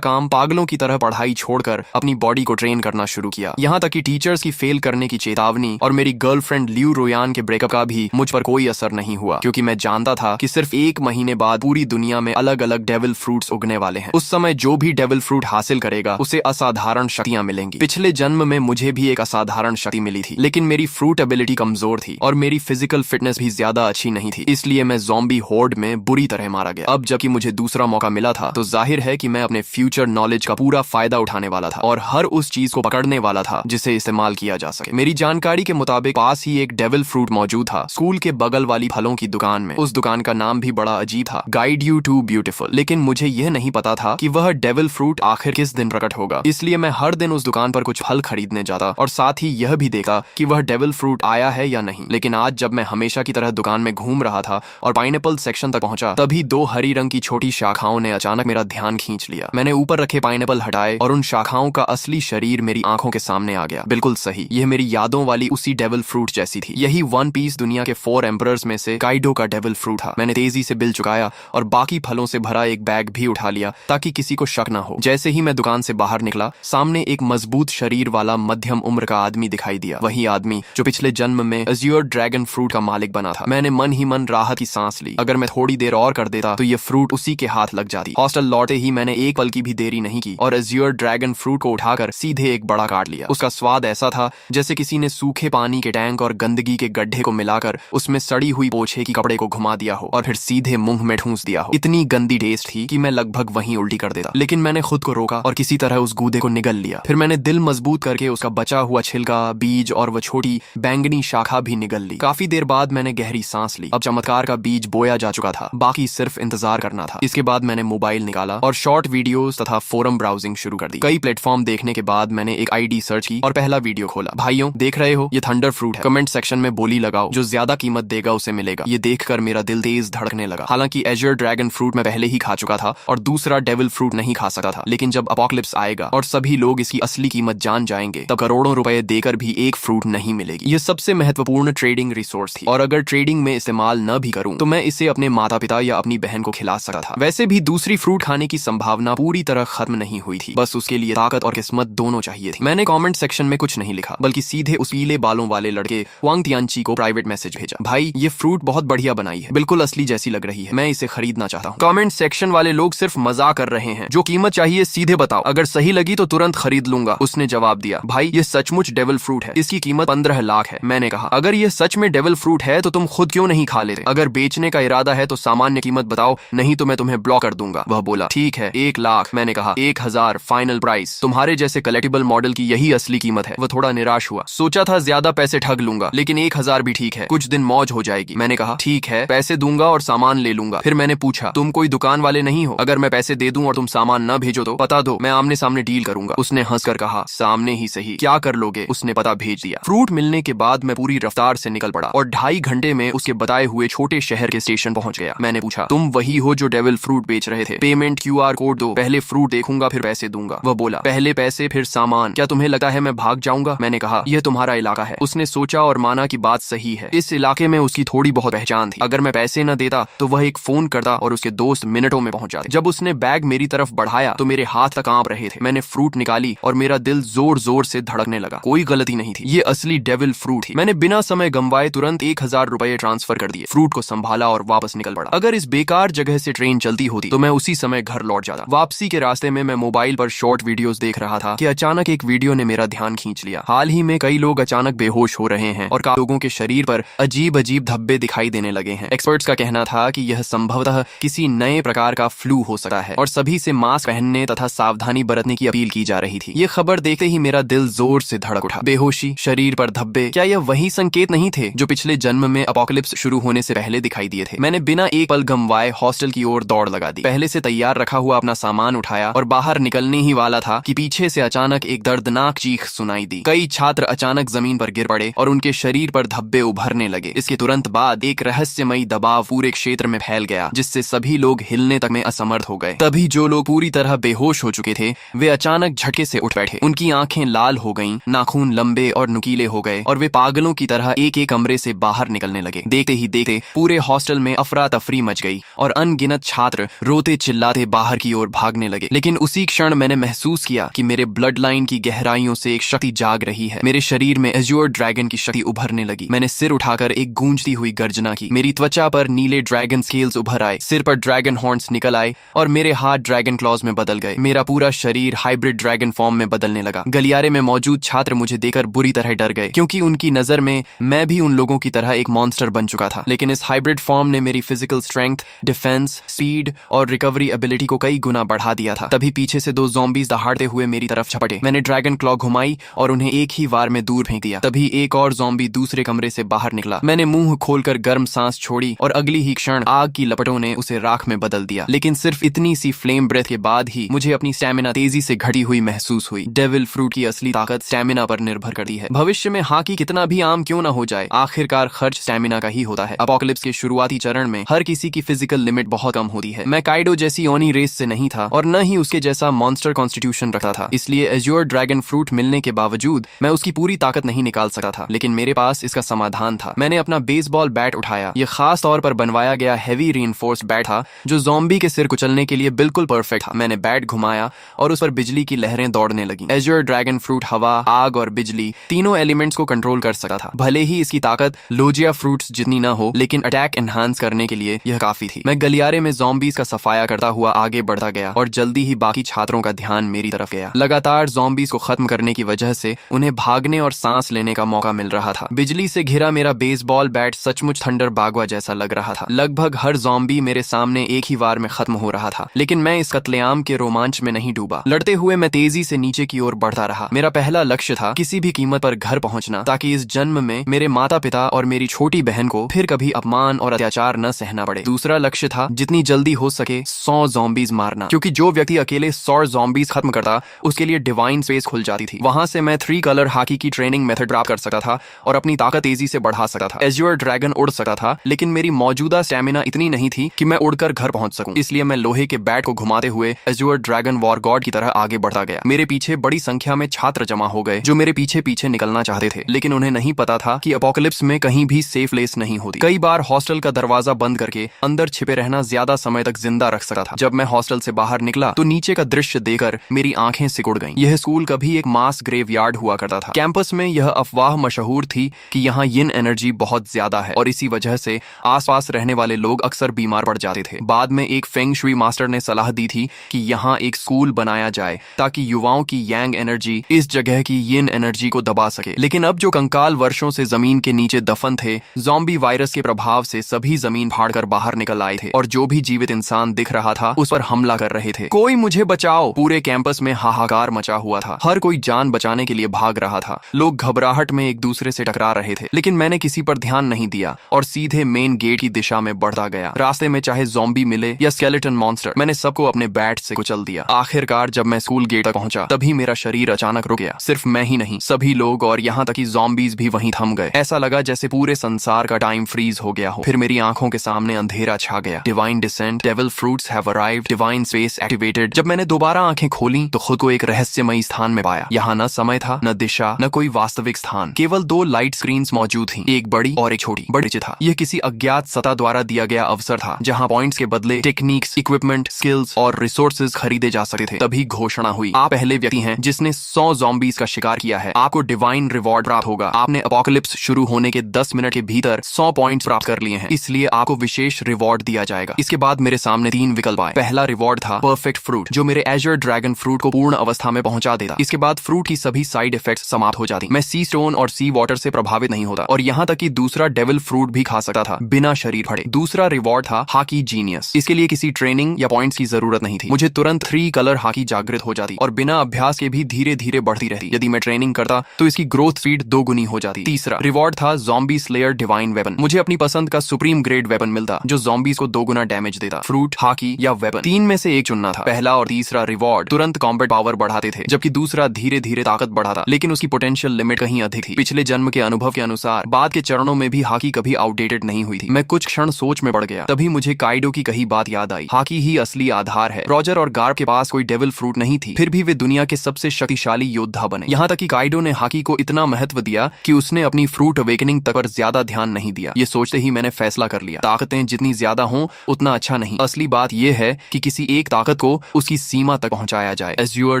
काम पागलों की तरह पढ़ाई छोड़कर अपनी बॉडी को ट्रेन करना शुरू किया। यहाँ तक कि टीचर्स की फेल करने की चेतावनी और मेरी गर्लफ्रेंड लियू रोयान के ब्रेकअप का भी मुझ पर कोई असर नहीं हुआ, क्योंकि मैं जानता था कि सिर्फ 1 महीने बाद पूरी दुनिया में अलग अलग डेविल फ्रूट्स उगने वाले हैं। उस समय जो भी डेविल फ्रूट हासिल करेगा उसे असाधारण शक्तियां मिलेंगी। पिछले जन्म में मुझे भी एक असाधारण शक्ति मिली थी, लेकिन मेरी फ्रूट एबिलिटी कमजोर थी और मेरी फिजिकल फिटनेस भी ज्यादा अच्छी नहीं थी, इसलिए मैं ज़ॉम्बी होर्ड में बुरी तरह मारा गया। अब जबकि मुझे दूसरा मौका मिला था तो जाहिर है कि मैं अपने फ्यूचर नॉलेज का पूरा फायदा उठाने वाला था और हर उस चीज को पकड़ने वाला था जिसे इस्तेमाल किया जा सके। मेरी जानकारी के मुताबिक पास ही एक डेविल फ्रूट मौजूद था, स्कूल के बगल वाली फलों की दुकान में। उस दुकान का नाम भी बड़ा अजीब था, गाइड यू टू ब्यूटीफुल। लेकिन मुझे यह नहीं पता था कि वह डेविल फ्रूट आखिर किस दिन प्रकट होगा, इसलिए मैं हर दिन उस दुकान पर कुछ फल खरीदने जाता और साथ ही यह भी देखा कि वह डेविल फ्रूट आया है या नहीं। लेकिन आज जब मैं हमेशा की तरह दुकान में घूम रहा था और पाइनएप्पल सेक्शन तक पहुंचा, तभी 2 हरी रंग की छोटी शाखाओं ने अचानक मेरा ध्यान खींच लिया। मैंने ऊपर रखे पाइनएप्पल हटाए और उन शाखाओं का असली शरीर मेरी आंखों के सामने आ गया। बिल्कुल सही, यह मेरी यादों वाली उसी डेविल फ्रूट जैसी थी। यही वन पीस दुनिया के 4 एम्परर्स में से काइडो का डेविल फ्रूट था। मैंने तेजी से बिल चुकाया और बाकी फलों से भरा एक बैग भी उठा लिया ताकि किसी को शक ना हो। जैसे ही मैं दुकान से बाहर निकला, सामने एक मजबूत शरीर वाला मध्यम उम्र का आदमी दिखाई दिया। वही आदमी जो पिछले जन्म में अज़्योर ड्रैगन फ्रूट का मालिक बना था। मैंने मन ही मन राहत की सांस ली। अगर मैं थोड़ी देर और कर देता तो यह फ्रूट उसी के हाथ लग जाती। हॉस्टल लौटे ही मैंने एक पल की भी देरी नहीं की और अज़्योर ड्रैगन फ्रूट को उठाकर सीधे एक बड़ा काट लिया। उसका स्वाद ऐसा था जैसे किसी ने सूखे पानी के टैंक और गंदगी के गड्ढे को मिलाकर उसमें सड़ी हुई पोछे की कपड़े को घुमा दिया हो और फिर सीधे मुंह में ठूंस दिया हो। इतनी गंदी टेस्ट थी कि मैं लगभग वहीं उल्टी कर देता, लेकिन मैंने खुद को रोका और किसी तरह उस गूदे को निगल लिया। फिर मैंने दिल मजबूत करके उसका बचा हुआ छिलका, बीज और वह छोटी बैंगनी शाखा भी निगल ली। काफी देर बाद मैंने गहरी सांस ली। अब चमत्कार का बीज बोया जा चुका था, बाकी सिर्फ इंतजार करना था। इसके बाद मैंने मोबाइल निकाला और शॉर्ट वीडियोस तथा फोरम ब्राउजिंग शुरू कर दी। कई प्लेटफॉर्म देखने के बाद मैंने एक आईडी सर्च की और पहला वीडियो खोला। भाइयों, देख रहे हो, ये थंडर फ्रूट है। कमेंट सेक्शन में बोली लगाओ, जो ज्यादा कीमत देगा उसे मिलेगा। ये देखकर मेरा दिल तेज धड़कने लगा। हालांकि अज़्योर ड्रैगन फ्रूट मैं पहले ही खा चुका था और दूसरा डेविल फ्रूट नहीं खा सकता था, लेकिन जब अपोकलिप्स आएगा और सभी लोग इसकी असली कीमत जान जाएंगे, तब करोड़ों रुपए देकर भी एक फ्रूट नहीं मिलेगी। ये सबसे महत्वपूर्ण ट्रेडिंग रिसोर्स थी और अगर ट्रेडिंग में इस्तेमाल न भी करूं तो मैं इसे अपने माता पिता या अपनी बहन को खिला सकता था। वैसे भी दूसरी फ्रूट खाने की संभावना पूरी तरह खत्म नहीं हुई थी, बस उसके लिए ताकत और किस्मत दोनों चाहिए थी। मैंने कमेंट सेक्शन में कुछ नहीं लिखा, बल्कि सीधे उस पीले बालों वाले लड़के वांग तियानची को प्राइवेट मैसेज भेजा। भाई, ये फ्रूट बहुत बढ़िया बनाई है, बिल्कुल असली जैसी लग रही है, मैं इसे खरीदना चाहता हूँ। कमेंट सेक्शन वाले लोग सिर्फ मजाक कर रहे हैं, जो कीमत चाहिए सीधे बताओ, अगर सही लगी तो तुरंत खरीद लूंगा। उसने जवाब दिया, भाई ये सचमुच डेविल फ्रूट है, इसकी कीमत 15 लाख है। मैंने कहा, अगर ये सच में डेविल फ्रूट है तो तुम खुद क्यों नहीं खा लेते? अगर बेचने का इरादा है तो सामान्य कीमत बताओ, नहीं तो मैं तुम्हें ब्लॉक कर दूंगा। वह बोला, ठीक है 1 लाख। मैंने कहा 1000 फाइनल प्राइस। तुम्हारे जैसे कलेक्टिबल मॉडल की यही असली कीमत है। वह थोड़ा निराश हुआ, सोचा था ज्यादा पैसे ठग लूंगा, लेकिन 1000 भी ठीक है, कुछ दिन मौज हो जाएगी। मैंने कहा, ठीक है, पैसे दूंगा और सामान ले लूंगा। फिर मैंने पूछा, तुम कोई दुकान वाले नहीं हो? अगर मैं पैसे दे दूं और तुम सामान न भेजो तो पता दो, मैं आमने सामने डील करूंगा। उसने हंसकर कहा, सामने ही सही, क्या कर लोगे? उसने पता भेज दिया। फ्रूट मिलने के बाद मैं पूरी रफ्तार से निकल पड़ा और 2.5 घंटे में उसके बताए हुए छोटे शहर के स्टेशन पहुंच गया। मैंने पूछा, तुम वही हो जो डेविल फ्रूट बेच रहे थे? पेमेंट QR कोड दो, पहले फ्रूट देखूंगा फिर पैसे दूंगा। वह बोला, पहले पैसे फिर सामान। क्या तुम्हें लगता है मैं भाग जाऊंगा? मैंने कहा, यह तुम्हारा इलाका है। उसने सोचा और माना कि बात सही है, इस इलाके में उसकी थोड़ी बहुत पहचान थी। अगर मैं पैसे न देता तो वह एक फोन करता और उसके दोस्त मिनटों में पहुंच जाते। जब उसने बैग मेरी तरफ बढ़ाया तो मेरे हाथ तक कांप रहे थे। मैंने फ्रूट निकाली और मेरा दिल जोर जोर से धड़कने लगा। कोई गलती नहीं थी, ये असली डेविल फ्रूट थी। मैंने बिना समय गंवाए तुरंत 1000 रुपए ट्रांसफर कर दिए, फ्रूट को संभाला और वापस निकल पड़ा। अगर इस बेकार जगह से ट्रेन चलती होती तो मैं उसी समय घर लौट जाता। वापसी के रास्ते में मैं मोबाइल पर शॉर्ट वीडियोस देख रहा था कि अचानक एक वीडियो ने मेरा ध्यान खींच लिया। हाल ही में कई लोग अचानक बेहोश हो रहे हैं और काफी लोगों के शरीर पर अजीब अजीब धब्बे दिखाई देने लगे हैं। एक्सपर्ट्स का कहना था कि यह संभवतः किसी नए प्रकार का फ्लू हो सकता है और सभी से मास्क पहनने तथा सावधानी बरतने की अपील की जा रही थी। ये खबर देखते ही मेरा दिल जोर से धड़क उठा। बेहोशी, शरीर पर धब्बे, क्या यह वही संकेत नहीं थे जो पिछले जन्म में अपोकलिप्स शुरू होने से पहले दिखाई दिए थे? मैंने बिना एक पल गंवाए हॉस्टल की ओर दौड़ लगा दी। पहले से तैयार रखा हुआ अपना सामान उठाया और बाहर निकलने ही वाला था कि पीछे से अचानक एक दर्दनाक चीख सुनाई दी। कई छात्र अचानक जमीन पर गिर पड़े और उनके शरीर पर धब्बे उभरने लगे। इसके तुरंत बाद एक रहस्यमयी दबाव पूरे क्षेत्र में फैल गया, जिससे सभी लोग हिलने तक में असमर्थ हो गए। तभी जो लोग पूरी तरह बेहोश हो चुके थे वे अचानक झटके से उठ बैठे। उनकी आंखें लाल हो गईं, नाखून लंबे और नुकीले हो गए और वे पागलों की तरह एक एक कमरे से बाहर निकलने लगे। देखते ही देखते पूरे हॉस्टल में अफरा तफरी मच गई और अनगिनत छात्र रोते चिल्लाते बाहर की ओर भागने करने लगे। लेकिन उसी क्षण मैंने महसूस किया कि मेरे ब्लड लाइन की गहराइयों से एक शक्ति जाग रही है। मेरे शरीर में एज्योर ड्रैगन की शक्ति उभरने लगी। मैंने सिर उठाकर एक गूंजती हुई गर्जना की। मेरी त्वचा पर नीले ड्रैगन स्केल्स उभर आए, सिर पर ड्रैगन हॉर्न्स निकल आए और मेरे हाथ ड्रैगन क्लॉज में बदल गए। मेरा पूरा शरीर हाइब्रिड ड्रैगन फॉर्म में बदलने लगा। गलियारे में मौजूद छात्र मुझे देखकर बुरी तरह डर गए, क्योंकि उनकी नजर में मैं भी उन लोगों की तरह एक मॉन्स्टर बन चुका था। लेकिन इस हाइब्रिड फॉर्म ने मेरी फिजिकल स्ट्रेंथ, डिफेंस, स्पीड और रिकवरी एबिलिटी को कई गुना बढ़ा दिया था। तभी पीछे से 2 ज़ॉम्बीज दहाड़ते हुए मेरी तरफ झपटे। मैंने ड्रैगन क्लॉ घुमाई और उन्हें एक ही वार में दूर फेंक दिया। तभी एक और ज़ॉम्बी दूसरे कमरे से बाहर निकला। मैंने मुंह खोलकर गर्म सांस छोड़ी और अगली ही क्षण आग की लपटों ने उसे राख में बदल दिया। लेकिन सिर्फ इतनी सी फ्लेम ब्रेथ के बाद ही मुझे अपनी स्टैमिना तेजी से घटी हुई महसूस हुई। डेविल फ्रूट की असली ताकत स्टैमिना पर निर्भर करती है। भविष्य में हॉकी कितना भी आम क्यों ना हो जाए, आखिरकार खर्च स्टैमिना का ही होता है। अपोकलिप्स के शुरुआती चरण में हर किसी की फिजिकल लिमिट बहुत कम होती है। मैं काइडो जैसी ओनी रेस से नहीं था और न ही उसके जैसा मॉन्स्टर कॉन्स्टिट्यूशन रखता था। इसलिए एज्योर ड्रैगन फ्रूट मिलने के बावजूद मैं उसकी पूरी ताकत नहीं निकाल सकता था। लेकिन मेरे पास इसका समाधान था। मैंने अपना बेसबॉल बैट उठाया। यह खास तौर पर बनवाया गया हैवी रीइंफोर्स्ड बैट था, जो ज़ॉम्बी के सिर कुचलने के लिए बिल्कुल परफेक्ट था। मैंने बैट घुमाया और उस पर बिजली की लहरें दौड़ने लगी। एज्योर ड्रैगन फ्रूट हवा, आग और बिजली तीनों एलिमेंट्स को कंट्रोल कर सकता था। भले ही इसकी ताकत लोजिया फ्रूट्स जितनी ना हो, लेकिन अटैक एनहांस करने के लिए यह काफी थी। मैं गलियारे में ज़ॉम्बीज का सफाया करता हुआ आगे बढ़ता गया और जल्दी ही बाकी छात्रों का ध्यान मेरी तरफ गया। लगातार ज़ॉम्बीज को खत्म करने की वजह से उन्हें भागने और सांस लेने का मौका मिल रहा था। बिजली से घिरा मेरा बेसबॉल बैट सचमुच थंडर बागवा जैसा लग रहा था। लगभग हर ज़ॉम्बी मेरे सामने एक ही वार में खत्म हो रहा था। लेकिन मैं इस कत्लेआम के रोमांच में नहीं डूबा। लड़ते हुए मैं तेजी से नीचे की ओर बढ़ता रहा। मेरा पहला लक्ष्य था किसी भी कीमत पर घर पहुंचना, ताकि इस जन्म में मेरे माता पिता और मेरी छोटी बहन को फिर कभी अपमान और अत्याचार न सहना पड़े। दूसरा लक्ष्य था जितनी जल्दी हो सके 100 ज़ॉम्बीज मारना, क्योंकि जो व्यक्ति अकेले 100 ज़ॉम्बीज खत्म करता उसके लिए डिवाइन स्पेस खुल जाती थी। वहां से मैं 3 कलर हॉकी की ट्रेनिंग मेथड प्राप्त कर सकता था और अपनी ताकत तेजी से बढ़ा सकता था। एज्योर ड्रैगन उड़ सकता था, लेकिन मेरी मौजूदा स्टैमिना इतनी नहीं थी कि मैं उड़कर घर पहुंच सकूं। इसलिए मैं लोहे के बैट को घुमाते हुए एज्योर ड्रैगन वॉर गॉड की तरह आगे बढ़ता गया। मेरे पीछे बड़ी संख्या में छात्र जमा हो गए, जो मेरे पीछे पीछे निकलना चाहते थे। लेकिन उन्हें नहीं पता था कि अपोकलिप्स में कहीं भी सेफ प्लेस नहीं होती। कई बार हॉस्टल का दरवाजा बंद करके अंदर छिपे रहना ज्यादा समय तक जिंदा रख सकता था। जब मैं हॉस्टल से बाहर निकला तो नीचे का दृश्य देखकर मेरी आंखें सिकुड़ गईं। यह स्कूल कभी एक मास ग्रेवयार्ड हुआ करता था। कैंपस में यह अफवाह मशहूर थी कि यहाँ यिन एनर्जी बहुत ज्यादा है और इसी वजह से आसपास रहने वाले लोग अक्सर बीमार पड़ जाते थे। बाद में एक फेंग शुई मास्टर ने सलाह दी थी कि यहाँ एक स्कूल बनाया जाए ताकि युवाओं की यांग एनर्जी इस जगह की यिन एनर्जी को दबा सके। लेकिन अब जो कंकाल वर्षों से जमीन के नीचे दफन थे, ज़ॉम्बी वायरस के प्रभाव से सभी जमीन फाड़कर बाहर निकल आए थे और जो भी जीवित इंसान दिख रहा था उस पर हमला कर रहे थे। कोई मुझे बचाओ! पूरे कैंपस में हाहाकार मचा हुआ था। हर कोई जान बचाने के लिए भाग रहा था। लोग घबराहट में एक दूसरे से टकरा रहे थे। लेकिन मैंने किसी पर ध्यान नहीं दिया और सीधे मेन गेट की दिशा में बढ़ता गया। रास्ते में चाहे ज़ॉम्बी मिले या स्केलेटन मॉन्स्टर, मैंने सबको अपने बैट से कुचल दिया। आखिरकार जब मैं स्कूल गेट तक पहुंचा तभी मेरा शरीर अचानक रुक गया। सिर्फ मैं ही नहीं, सभी लोग और यहाँ तक कि ज़ॉम्बीज भी वहीं थम गए। ऐसा लगा जैसे पूरे संसार का टाइम फ्रीज हो गया हो। फिर मेरी आंखों के सामने अंधेरा छा गया। Divine descent, devil fruits have arrived, divine space activated. जब मैंने दोबारा आंखें खोली तो खुद को एक रहस्यमयी स्थान में पाया। यहाँ न समय था, न दिशा, न कोई वास्तविक स्थान। केवल 2 लाइट स्क्रीन्स मौजूद थी, एक बड़ी और एक छोटी। बड़ी था। यह किसी अज्ञात सत्ता द्वारा दिया गया अवसर था, जहाँ पॉइंट्स के बदले टेक्निक्स, इक्विपमेंट, स्किल्स और रिसोर्सेज खरीदे जा सकते थे। तभी घोषणा हुई, आप पहले व्यक्ति हैं जिसने 100 ज़ॉम्बीज का शिकार किया है। आपको डिवाइन रिवॉर्ड प्राप्त होगा। आपने अपोकलिप्स शुरू होने के 10 मिनट के भीतर 100 पॉइंट्स प्राप्त कर लिए हैं, इसलिए आपको विशेष रिवॉर्ड दिया जाएगा। इसके बाद मेरे सामने 3 विकल्प आए। पहला रिवॉर्ड था परफेक्ट फ्रूट, जो मेरे एज्योर ड्रैगन फ्रूट को पूर्ण अवस्था में पहुंचा देता। इसके बाद फ्रूट की सभी साइड इफेक्ट्स समाप्त हो जाती। मैं सी स्टोन और सी वाटर से प्रभावित नहीं होता और यहाँ तक कि दूसरा डेविल फ्रूट भी खा सकता था बिना शरीर फटे। दूसरा रिवॉर्ड था हॉकी जीनियस। इसके लिए किसी ट्रेनिंग या पॉइंट्स की जरूरत नहीं थी। मुझे तुरंत 3 कलर हॉकी जागृत हो जाती और बिना अभ्यास के भी धीरे धीरे बढ़ती रहती। यदि मैं ट्रेनिंग करता तो इसकी ग्रोथ स्पीड 2 गुनी हो जाती। तीसरा रिवॉर्ड था ज़ॉम्बी स्लेयर डिवाइन वेपन। मुझे अपनी पसंद का सुप्रीम ग्रेड वेपन मिलता जो ज़ॉम्बीज को 2 गुना डैमेज देता। फ्रूट, हॉकी या वेपन, 3 में से एक चुनना था। पहला और तीसरा रिवॉर्ड तुरंत कॉम्बैट पावर बढ़ाते थे, जबकि दूसरा धीरे धीरे ताकत बढ़ाता, लेकिन उसकी पोटेंशियल लिमिट कहीं अधिक थी। पिछले जन्म के अनुभव के अनुसार बाद के चरणों में भी हॉकी कभी आउटडेटेड नहीं हुई थी। मैं कुछ क्षण सोच में पड़ गया। तभी मुझे काइडो की कही बात याद आई, हॉकी ही असली आधार है। रॉजर और गार्ब के पास कोई डेविल फ्रूट नहीं थी, फिर भी वे दुनिया के सबसे शक्तिशाली योद्धा बने। यहाँ तक कि काइडो ने हॉकी को इतना महत्व दिया कि उसने अपनी फ्रूट अवेकनिंग तक पर ज्यादा ध्यान नहीं दिया। ये सोचते ही मैंने फैसला कर लिया, ताकतें जितनी ज्यादा हों उतना अच्छा नहीं। असली बात यह है कि किसी एक ताकत ताकत को उसकी सीमा तक पहुंचाया जाए। एज्योर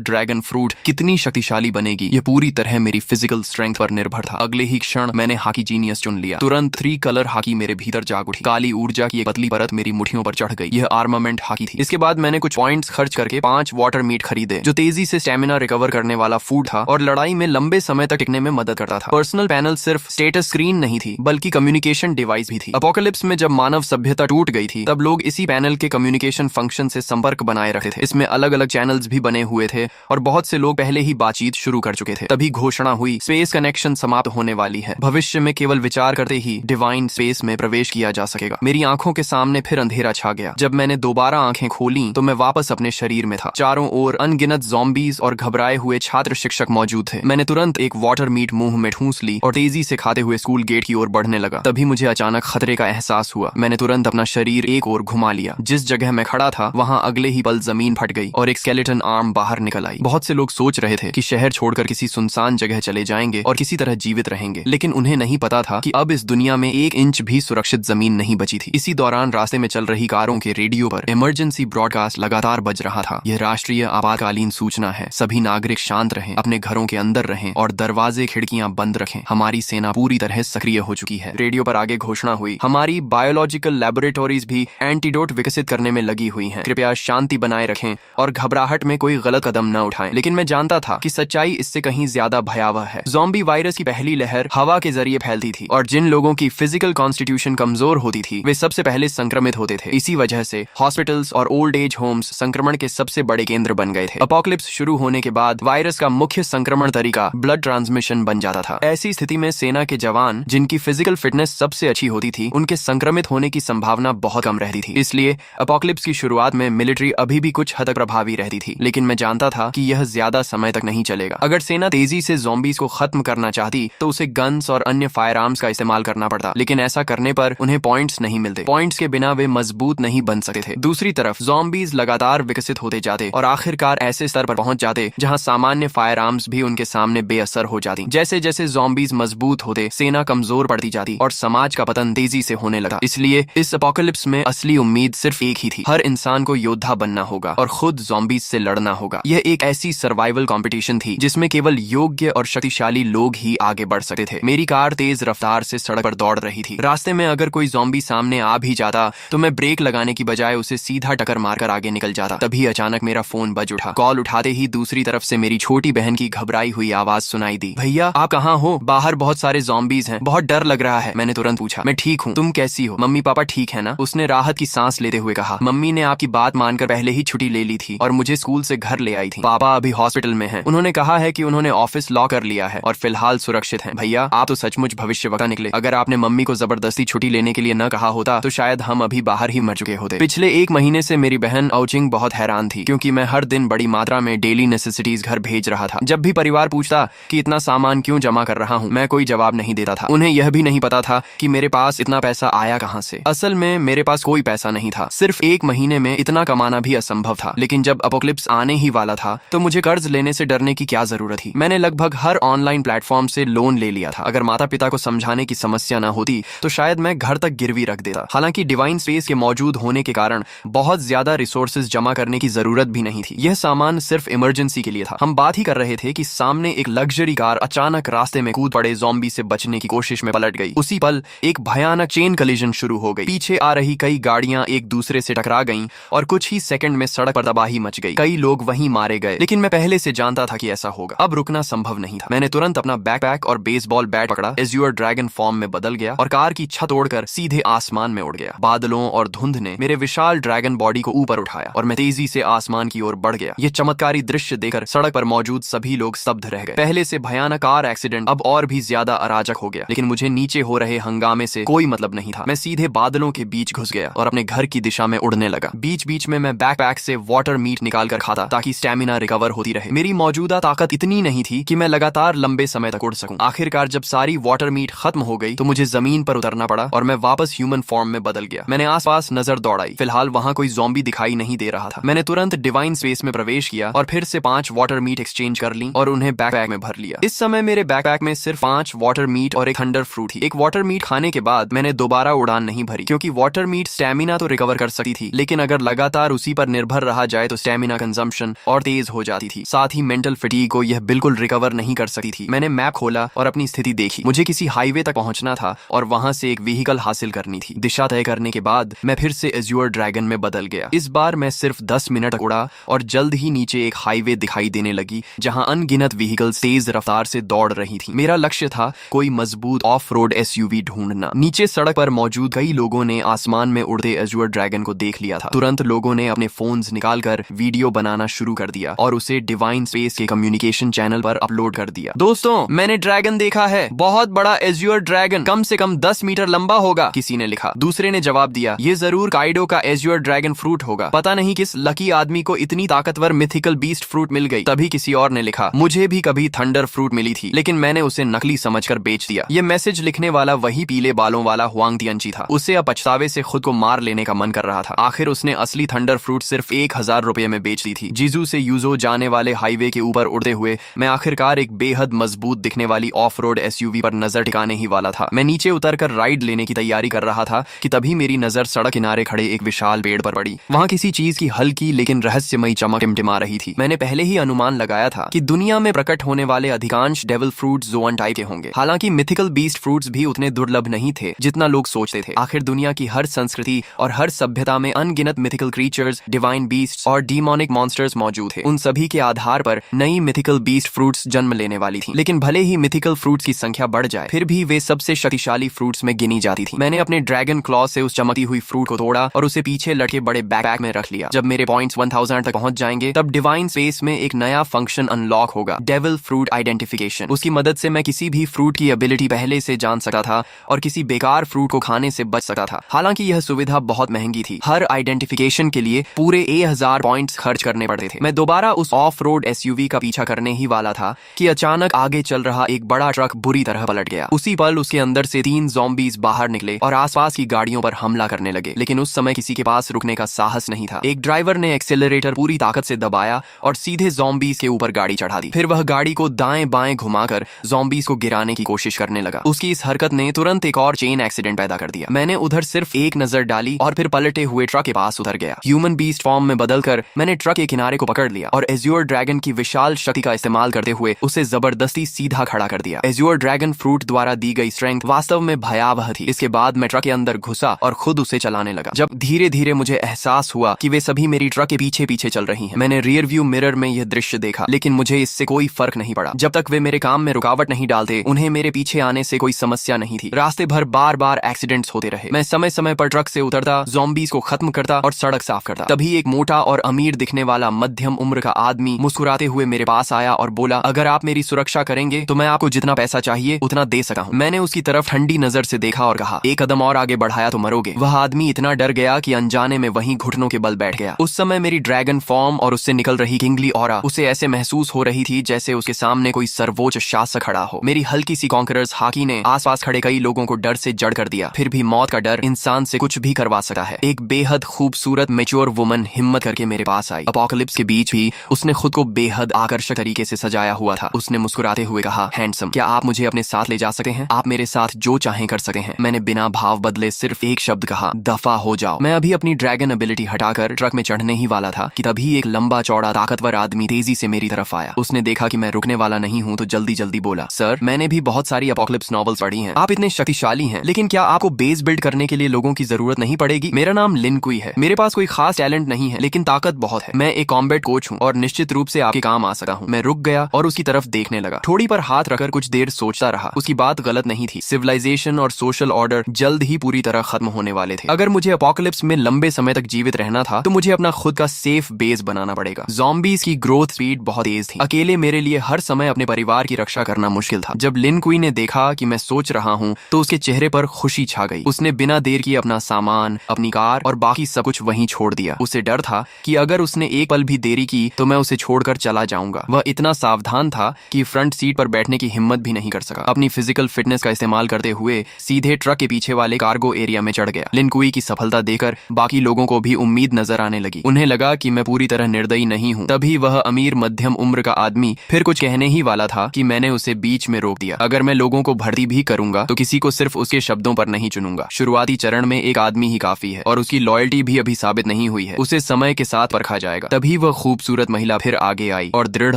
ड्रैगन फ्रूट कितनी शक्तिशाली बनेगी ये पूरी तरह मेरी फिजिकल स्ट्रेंथ पर निर्भर था। अगले ही क्षण मैंने हाकी जीनियस चुन लिया। तुरंत 3 कलर हाकी मेरे भीतर जाग उठी। काली ऊर्जा की एक पतली परत मेरी मुट्ठियों पर चढ़ गई। यह आर्मामेंट हाकी थी। इसके बाद मैंने कुछ पॉइंट्स खर्च करके 5 वाटर मीट खरीदे जो तेजी से स्टेमिना रिकवर करने वाला फूड था और लड़ाई में लंबे समय तक टिकने में मदद करता था। पर्सनल पैनल सिर्फ स्टेटस स्क्रीन नहीं थी बल्कि कम्युनिकेशन डिवाइस भी थी। अपोकलिप्स में जब मानव सभ्यता टूट गई थी तब लोग इसी पैनल के कम्युनिकेशन फंक्शन से संपर्क बनाए रखते थे। इसमें अलग अलग चैनल्स भी बने हुए थे और बहुत से लोग पहले ही बातचीत शुरू कर चुके थे। तभी घोषणा हुई, स्पेस कनेक्शन समाप्त होने वाली है। भविष्य में केवल विचार करते ही डिवाइन स्पेस में प्रवेश किया जा सकेगा। मेरी आंखों के सामने फिर अंधेरा छा गया। जब मैंने दोबारा आंखें खोली तो मैं वापस अपने शरीर में था। चारों ओर अनगिनत ज़ॉम्बीज और घबराए हुए छात्र शिक्षक मौजूद थे। मैंने तुरंत एक वाटर मीट मुंह में ठूंस ली और तेजी से खाते हुए स्कूल गेट की ओर बढ़ने लगा। तभी मुझे अचानक खतरे का एहसास हुआ। मैंने तुरंत अपना शरीर एक ओर घुमा लिया। जिस जगह मैं खड़ा था वहां अगले ही पल जमीन फट गई और एक स्केलेटन आर्म बाहर निकल आई। बहुत से लोग सोच रहे थे कि शहर छोड़कर किसी सुनसान जगह चले जाएंगे और किसी तरह जीवित रहेंगे, लेकिन उन्हें नहीं पता था कि अब इस दुनिया में 1 इंच भी सुरक्षित जमीन नहीं बची थी। इसी दौरान रास्ते में चल रही कारों के रेडियो पर इमरजेंसी ब्रॉडकास्ट लगातार बज रहा था। यह राष्ट्रीय आपातकालीन सूचना है। सभी नागरिक शांत रहें, अपने घरों के अंदर रहें और दरवाजे खिड़कियां बंद रखें। हमारी सेना पूरी तरह सक्रिय हो चुकी है। रेडियो पर आगे घोषणा हुई, हमारी बायोलॉजिकल लैबोरेटरीज भी एंटीडोट विकसित करने में लगी हुई हैं। कृपया शांति बनाए रखें और घबराहट में कोई गलत कदम न उठाएं। लेकिन मैं जानता था कि सच्चाई इससे कहीं ज्यादा भयावह है। ज़ॉम्बी वायरस की पहली लहर हवा के जरिए फैलती थी और जिन लोगों की फिजिकल कॉन्स्टिट्यूशन कमजोर होती थी वे सबसे पहले संक्रमित होते थे। इसी वजह से हॉस्पिटल्स और ओल्ड एज होम्स संक्रमण के सबसे बड़े केंद्र बन गए थे। अपोकलिप्स शुरू होने के बाद वायरस का मुख्य संक्रमण तरीका ब्लड ट्रांसमिशन बन जाता था। ऐसी स्थिति में सेना के जवान जिनकी फिजिकल फिटनेस सबसे अच्छी होती थी उनके संक्रमित होने की संभावना बहुत कम रहती थी। इसलिए अपोकलिप्स की शुरुआत में मिलिट्री अभी भी कुछ हद तक प्रभावी रहती थी, लेकिन मैं जानता था कि यह ज्यादा समय तक नहीं चलेगा। अगर सेना तेजी से ज़ॉम्बीज को खत्म करना चाहती तो उसे गन्स और अन्य फायर आर्म्स का इस्तेमाल करना पड़ता, लेकिन ऐसा करने पर उन्हें पॉइंट्स नहीं मिलते। पॉइंट्स के बिना वे मजबूत नहीं बन सकते थे। दूसरी तरफ ज़ॉम्बीज लगातार विकसित होते जाते और आखिरकार ऐसे स्तर पर पहुंच जाते जहां सामान्य फायर आर्म्स भी उनके सामने बेअसर हो जाती। जैसे जैसे ज़ॉम्बीज मजबूत होते सेना कमजोर पड़ती जाती और समाज का पतन तेजी से होने लगा। इसलिए इस अपोकलिप्स में असली उम्मीद सिर्फ एक ही थी, हर इंसान को योद्धा बनना होगा और खुद ज़ॉम्बीज से लड़ना होगा। यह एक ऐसी सर्वाइवल कंपटीशन थी जिसमें केवल योग्य और शक्तिशाली लोग ही आगे बढ़ सकते थे। मेरी कार तेज रफ्तार से सड़क पर दौड़ रही थी। रास्ते में अगर कोई ज़ॉम्बी सामने आ भी जाता तो मैं ब्रेक लगाने की बजाय उसे सीधा टक्कर मारकर आगे निकल जाता। तभी अचानक मेरा फोन बज उठा। कॉल उठाते ही दूसरी तरफ से मेरी छोटी बहन की घबराई हुई आवाज सुनाई दी, भैया आप कहाँ हो? बाहर बहुत सारे ज़ॉम्बीज हैं, बहुत डर लग रहा है। मैंने तुरंत पूछा, मैं ठीक हूँ, तुम कैसी हो? मम्मी पापा ठीक है ना? उसने राहत की सांस लेते हुए कहा, मम्मी ने आपकी बात मानकर पहले ही छुट्टी ले ली थी और मुझे स्कूल से घर ले आई थी। पापा अभी हॉस्पिटल में हैं। उन्होंने कहा है कि उन्होंने ऑफिस लॉक कर लिया है और फिलहाल सुरक्षित हैं। भैया आप तो सचमुच भविष्यवक्ता निकले। अगर आपने मम्मी को जबरदस्ती छुट्टी लेने के लिए न कहा होता तो शायद हम अभी बाहर ही मर चुके होते। पिछले 1 महीने से मेरी बहन औचिंग बहुत हैरान थी क्योंकि मैं हर दिन बड़ी मात्रा में डेली नेसेसिटीज घर भेज रहा था। जब भी परिवार पूछता कि इतना सामान क्यों जमा कर रहा हूँ, मैं कोई जवाब नहीं देता था। उन्हें यह भी नहीं पता था कि मेरे पास इतना पैसा आया कहाँ से। असल में मेरे पास कोई पैसा नहीं था। सिर्फ 1 महीने में इतना कमाना भी असंभव था। लेकिन जब अपोकलिप्स आने ही वाला था तो मुझे कर्ज लेने से डरने की क्या जरूरत थी। मैंने लगभग हर ऑनलाइन प्लेटफॉर्म से लोन ले लिया था। अगर माता पिता को समझाने की समस्या न होती तो शायद मैं घर तक गिरवी रख देता। हालांकि डिवाइन स्पेस के मौजूद होने के कारण बहुत ज्यादा रिसोर्सेज जमा करने की जरूरत भी नहीं थी। यह सामान सिर्फ इमरजेंसी के लिए था। हम बात ही कर रहे थे कि सामने एक लग्जरी कार अचानक रास्ते में कूद पड़े ज़ॉम्बी से बचने की कोशिश में पलट गई। उसी पल एक भयानक चेन कलिजन शुरू हो गई। पीछे आ रही कई गाड़ियां एक दूसरे से टकरा गईं और कुछ ही सेकंड में सड़क पर तबाही मच गई। कई लोग वहीं मारे गए। लेकिन मैं पहले से जानता था कि ऐसा होगा। अब रुकना संभव नहीं था। मैंने तुरंत अपना बैकपैक और बेसबॉल बैट पकड़ा, एज्योर ड्रैगन फॉर्म में बदल गया और कार की छत ओढ़कर सीधे आसमान में उड़ गया। बादलों और धुंध ने मेरे विशाल ड्रैगन बॉडी को ऊपर उठाया और मैं तेजी से आसमान की ओर बढ़ गया। यह चमत्कारी दृश्य देखकर सड़क पर मौजूद सभी लोग स्तब्ध रह गए। पहले से भयानक कार एक्सीडेंट अब और भी ज्यादा अराजक हो गया। लेकिन मुझे नीचे हो रहे हंगामे से कोई मतलब नहीं था। मैं सीधे बादलों के बीच घुस गया और अपने घर की दिशा में उड़ने लगा। बीच बीच में मैं बैकपैक से वाटर मीट निकाल कर खाता ताकि स्टेमिना रिकवर होती रहे। मेरी मौजूदा ताकत इतनी नहीं थी कि मैं लगातार लंबे समय तक उड़ सकूं। आखिरकार जब सारी वाटर मीट खत्म हो गई तो मुझे जमीन पर उतरना पड़ा और मैं वापस ह्यूमन फॉर्म में बदल गया। मैंने आसपास नजर दौड़ाई। फिलहाल वहां कोई ज़ॉम्बी दिखाई नहीं दे रहा था। मैंने तुरंत डिवाइन स्पेस में प्रवेश किया और फिर से 5 वाटर मीट एक्सचेंज कर ली और उन्हें बैकपैक में भर लिया। इस समय मेरे बैकपैक में सिर्फ 5 वाटर मीट और एक थंडर फ्रूट ही। एक वाटर मीट खाने के बाद मैंने दोबारा उड़ान नहीं भरी क्योंकि वाटर मीट स्टेमिना तो रिकवर कर सकती थी, लेकिन अगर लगातार उसी पर पर निर्भर रहा जाए तो स्टेमिना कंजम्पशन और तेज हो जाती थी। साथ ही मेंटल फटीग को यह बिल्कुल रिकवर नहीं कर सकती थी। मैंने मैप खोला और अपनी स्थिति देखी। मुझे किसी हाईवे तक पहुंचना था और वहां से एक व्हीकल हासिल करनी थी। दिशा तय करने के बाद मैं फिर से एज्योर ड्रैगन में बदल गया। इस बार मैं सिर्फ 10 मिनट तक उड़ा और जल्द ही नीचे एक हाईवे दिखाई देने लगी जहां अनगिनत व्हीकल्स तेज रफ्तार से दौड़ रही थी। मेरा लक्ष्य था कोई मजबूत ऑफ रोड एसयूवी ढूंढना। नीचे सड़क पर मौजूद कई लोगों ने आसमान में उड़ते एज्योर ड्रैगन को देख लिया था। तुरंत लोगों ने अपने फोन्स निकालकर वीडियो बनाना शुरू कर दिया और उसे डिवाइन स्पेस के कम्युनिकेशन चैनल पर अपलोड कर दिया। दोस्तों, मैंने ड्रैगन देखा है, बहुत बड़ा एज्योर ड्रैगन, कम से कम 10 मीटर लंबा होगा, किसी ने लिखा। दूसरे ने जवाब दिया, ये जरूर काइडो का एज्योर ड्रैगन फ्रूट होगा। पता नहीं किस लकी आदमी को इतनी ताकतवर मिथिकल बीस्ट फ्रूट मिल गई। तभी किसी और ने लिखा, मुझे भी कभी थंडर फ्रूट मिली थी, लेकिन मैंने उसे नकली समझकर बेच दिया। ये मैसेज लिखने वाला वही पीले बालों वाला हुआंग तियंची था। उसे अब पछतावे से खुद को मार लेने का मन कर रहा था। आखिर उसने असली थंडर फ्रूट सिर्फ 1000 रुपए में बेच दी थी। जीजू से यूजो जाने वाले हाईवे के ऊपर उड़ते हुए मैं आखिरकार एक बेहद मजबूत दिखने वाली ऑफ रोड एसयूवी पर नजर टिकाने ही वाला था। मैं नीचे उतरकर राइड लेने की तैयारी कर रहा था कि तभी मेरी नजर सड़क किनारे खड़े एक विशाल पेड़ पर पड़ी। वहां किसी चीज की हल्की लेकिन रहस्यमयी चमक टिमटिमा रही थी। मैंने पहले ही अनुमान लगाया था कि दुनिया में प्रकट होने वाले अधिकांश डेविल फ्रूट्स ज़ोआन टाइप के होंगे। हालांकि मिथिकल बीस्ट फ्रूट्स भी उतने दुर्लभ नहीं थे जितना लोग सोचते थे। आखिर दुनिया की हर संस्कृति और हर सभ्यता में अनगिनत मिथिकल क्रीचर्स, डिवाइन बीस्ट्स और डीमोनिक मॉन्स्टर्स मौजूद थे। उन सभी के आधार पर नई मिथिकल बीस्ट फ्रूट्स जन्म लेने वाली थी। लेकिन भले ही मिथिकल फ्रूट्स की संख्या बढ़ जाए, फिर भी वे सबसे शक्तिशाली फ्रूट्स में गिनी जाती थी। मैंने अपने ड्रैगन क्लॉ से उस चमकती हुई फ्रूट को तोड़ा और उसे पीछे लटके बड़े बैकपैक में रख लिया। जब मेरे पॉइंट्स 1000 तक पहुंच जाएंगे, तब डिवाइन स्पेस में एक नया फंक्शन अनलॉक होगा, डेविल फ्रूट आइडेंटिफिकेशन। उसकी मदद से मैं किसी भी फ्रूट की एबिलिटी पहले से जान सकता था और किसी बेकार फ्रूट को खाने से बच सकता था। हालांकि यह सुविधा बहुत महंगी थी। हर आइडेंटिफिकेशन के लिए पूरे 1000 पॉइंट्स खर्च करने पड़ते थे। मैं दोबारा उस ऑफ रोड एसयूवी का पीछा करने ही वाला था कि अचानक आगे चल रहा एक बड़ा ट्रक बुरी तरह पलट गया। उसी पल उसके अंदर से 3 ज़ॉम्बीज बाहर निकले और आसपास की गाड़ियों पर हमला करने लगे। लेकिन उस समय किसी के पास रुकने का साहस नहीं था। एक ड्राइवर ने एक्सेलरेटर पूरी ताकत से दबाया और सीधे ज़ॉम्बीज के ऊपर गाड़ी चढ़ा दी। फिर वह गाड़ी को दाएं बाएं घुमाकर ज़ॉम्बीज को गिराने की कोशिश करने लगा। उसकी इस हरकत ने तुरंत एक और चेन एक्सीडेंट पैदा कर दिया। मैंने उधर सिर्फ एक नजर डाली और फिर पलटे हुए ट्रक के पास उतर गया। ह्यूमन बीस्ट फॉर्म में बदलकर मैंने ट्रक के किनारे को पकड़ लिया और एज्योर ड्रैगन की विशाल शक्ति का इस्तेमाल करते हुए उसे जबरदस्ती सीधा खड़ा कर दिया। एज्योर ड्रैगन फ्रूट द्वारा दी गई स्ट्रेंथ वास्तव में भयावह थी। इसके बाद मैं ट्रक के अंदर घुसा और खुद उसे चलाने लगा। जब धीरे धीरे मुझे एहसास हुआ कि वे सभी मेरी ट्रक के पीछे पीछे चल रही हैं। मैंने रियर व्यू मिरर में यह दृश्य देखा, लेकिन मुझे इससे कोई फर्क नहीं पड़ा। जब तक वे मेरे काम में रुकावट नहीं डालते, उन्हें मेरे पीछे आने से कोई समस्या नहीं थी। रास्ते भर बार बार एक्सीडेंट्स होते रहे। मैं समय समय पर ट्रक से उतरता, ज़ॉम्बीज को खत्म करता और सड़क साफ करता। तभी एक मोटा और अमीर दिखने वाला मध्यम उम्र का आदमी मुस्कुराते हुए मेरे पास आया और बोला, अगर आप मेरी सुरक्षा करेंगे तो मैं आपको जितना पैसा चाहिए उतना दे सका हूँ। मैंने उसकी तरफ ठंडी नजर से देखा और कहा, एक कदम और आगे बढ़ाया तो मरोगे। वह आदमी इतना डर गया कि अनजाने में वहीं घुटनों के बल बैठ गया। उस समय मेरी ड्रैगन फॉर्म और उससे निकल रही किंगली ऑरा उसे ऐसे महसूस हो रही थी जैसे उसके सामने कोई सर्वोच्च शासक खड़ा हो। मेरी हल्की सी कॉन्करर्स हाकी ने आसपास खड़े कई लोगों को डर से जड़ कर दिया। फिर भी मौत का डर इंसान से कुछ भी करवा सकता है। एक बेहद खूबसूरत मैच्योर वुमन हिम्मत करके मेरे पास आई। अपोकलिप्स के बीच भी उसने खुद को बेहद आकर्षक तरीके से सजाया हुआ था। उसने मुस्कुराते हुए कहा, हैंडसम, क्या आप मुझे अपने साथ ले जा सकते हैं? आप मेरे साथ जो चाहें कर सकते हैं। मैंने बिना भाव बदले सिर्फ एक शब्द कहा, दफा हो जाओ। मैं अभी अपनी ड्रैगन एबिलिटी हटाकर ट्रक में चढ़ने ही वाला था कि तभी एक लंबा चौड़ा ताकतवर आदमी तेजी से मेरी तरफ आया। उसने देखा कि मैं रुकने वाला नहीं हूँ तो जल्दी जल्दी बोला, सर, मैंने भी बहुत सारी अपोकलिप्स नॉवेल्स पढ़ी हैं। आप इतने शक्तिशाली हैं, लेकिन क्या आपको बेस बिल्ड करने के लिए लोगों की जरूरत नहीं पड़ेगी? मेरा नाम लिन कुई है। मेरे पास कोई खास टैलेंट नहीं है, लेकिन ताकत बहुत है। मैं एक कॉम्बैट कोच हूँ और निश्चित रूप से आपके काम आ सका हूँ। मैं रुक गया और उसकी तरफ देखने लगा। ठोड़ी पर हाथ रखकर कुछ देर सोचता रहा। उसकी बात गलत नहीं थी। सिविलाइजेशन और सोशल ऑर्डर जल्द ही पूरी तरह खत्म होने वाले थे। अगर मुझे अपोकलिप्स में लंबे समय तक जीवित रहना था तो मुझे अपना खुद का सेफ बेस बनाना पड़ेगा। ज़ॉम्बीज की ग्रोथ स्पीड बहुत तेज थी। अकेले मेरे लिए हर समय अपने परिवार की रक्षा करना मुश्किल था। जब लिन कुई ने देखा कि मैं सोच रहा हूँ तो उसके चेहरे पर खुशी छा गई। उसने बिना देर किए अपना सामान, अपनी कार और बाकी सब कुछ वहीं छोड़ दिया। उसे डर था कि अगर उसने एक पल भी देरी की तो मैं उसे छोड़कर चला जाऊंगा। वह इतना सावधान था कि फ्रंट सीट पर बैठने की हिम्मत भी नहीं कर सका। अपनी फिजिकल फिटनेस का इस्तेमाल करते हुए सीधे ट्रक के पीछे वाले कार्गो एरिया में चढ़ गया। लिन कुई की सफलता देखकर बाकी लोगों को भी उम्मीद नजर आने लगी। उन्हें लगा कि मैं पूरी तरह निर्दयी नहीं हूँ। तभी वह अमीर मध्यम उम्र का आदमी फिर कुछ कहने ही वाला था कि मैंने उसे बीच में रोक दिया। अगर मैं लोगों को भर्ती भी करूंगा तो किसी को सिर्फ उसके शब्दों पर नहीं चुनूंगा। शुरुआती चरण में एक आदमी ही काफी है और उसकी लॉयल्टी भी अभी साबित नहीं हुई हुई है, उसे समय के साथ परखा जाएगा। तभी वह खूबसूरत महिला फिर आगे आई और दृढ़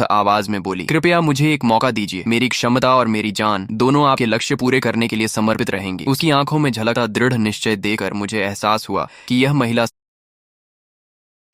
आवाज में बोली, कृपया मुझे एक मौका दीजिए। मेरी क्षमता और मेरी जान दोनों आपके लक्ष्य पूरे करने के लिए समर्पित रहेंगी। उसकी आंखों में झलकता दृढ़ निश्चय देकर मुझे एहसास हुआ कि यह महिला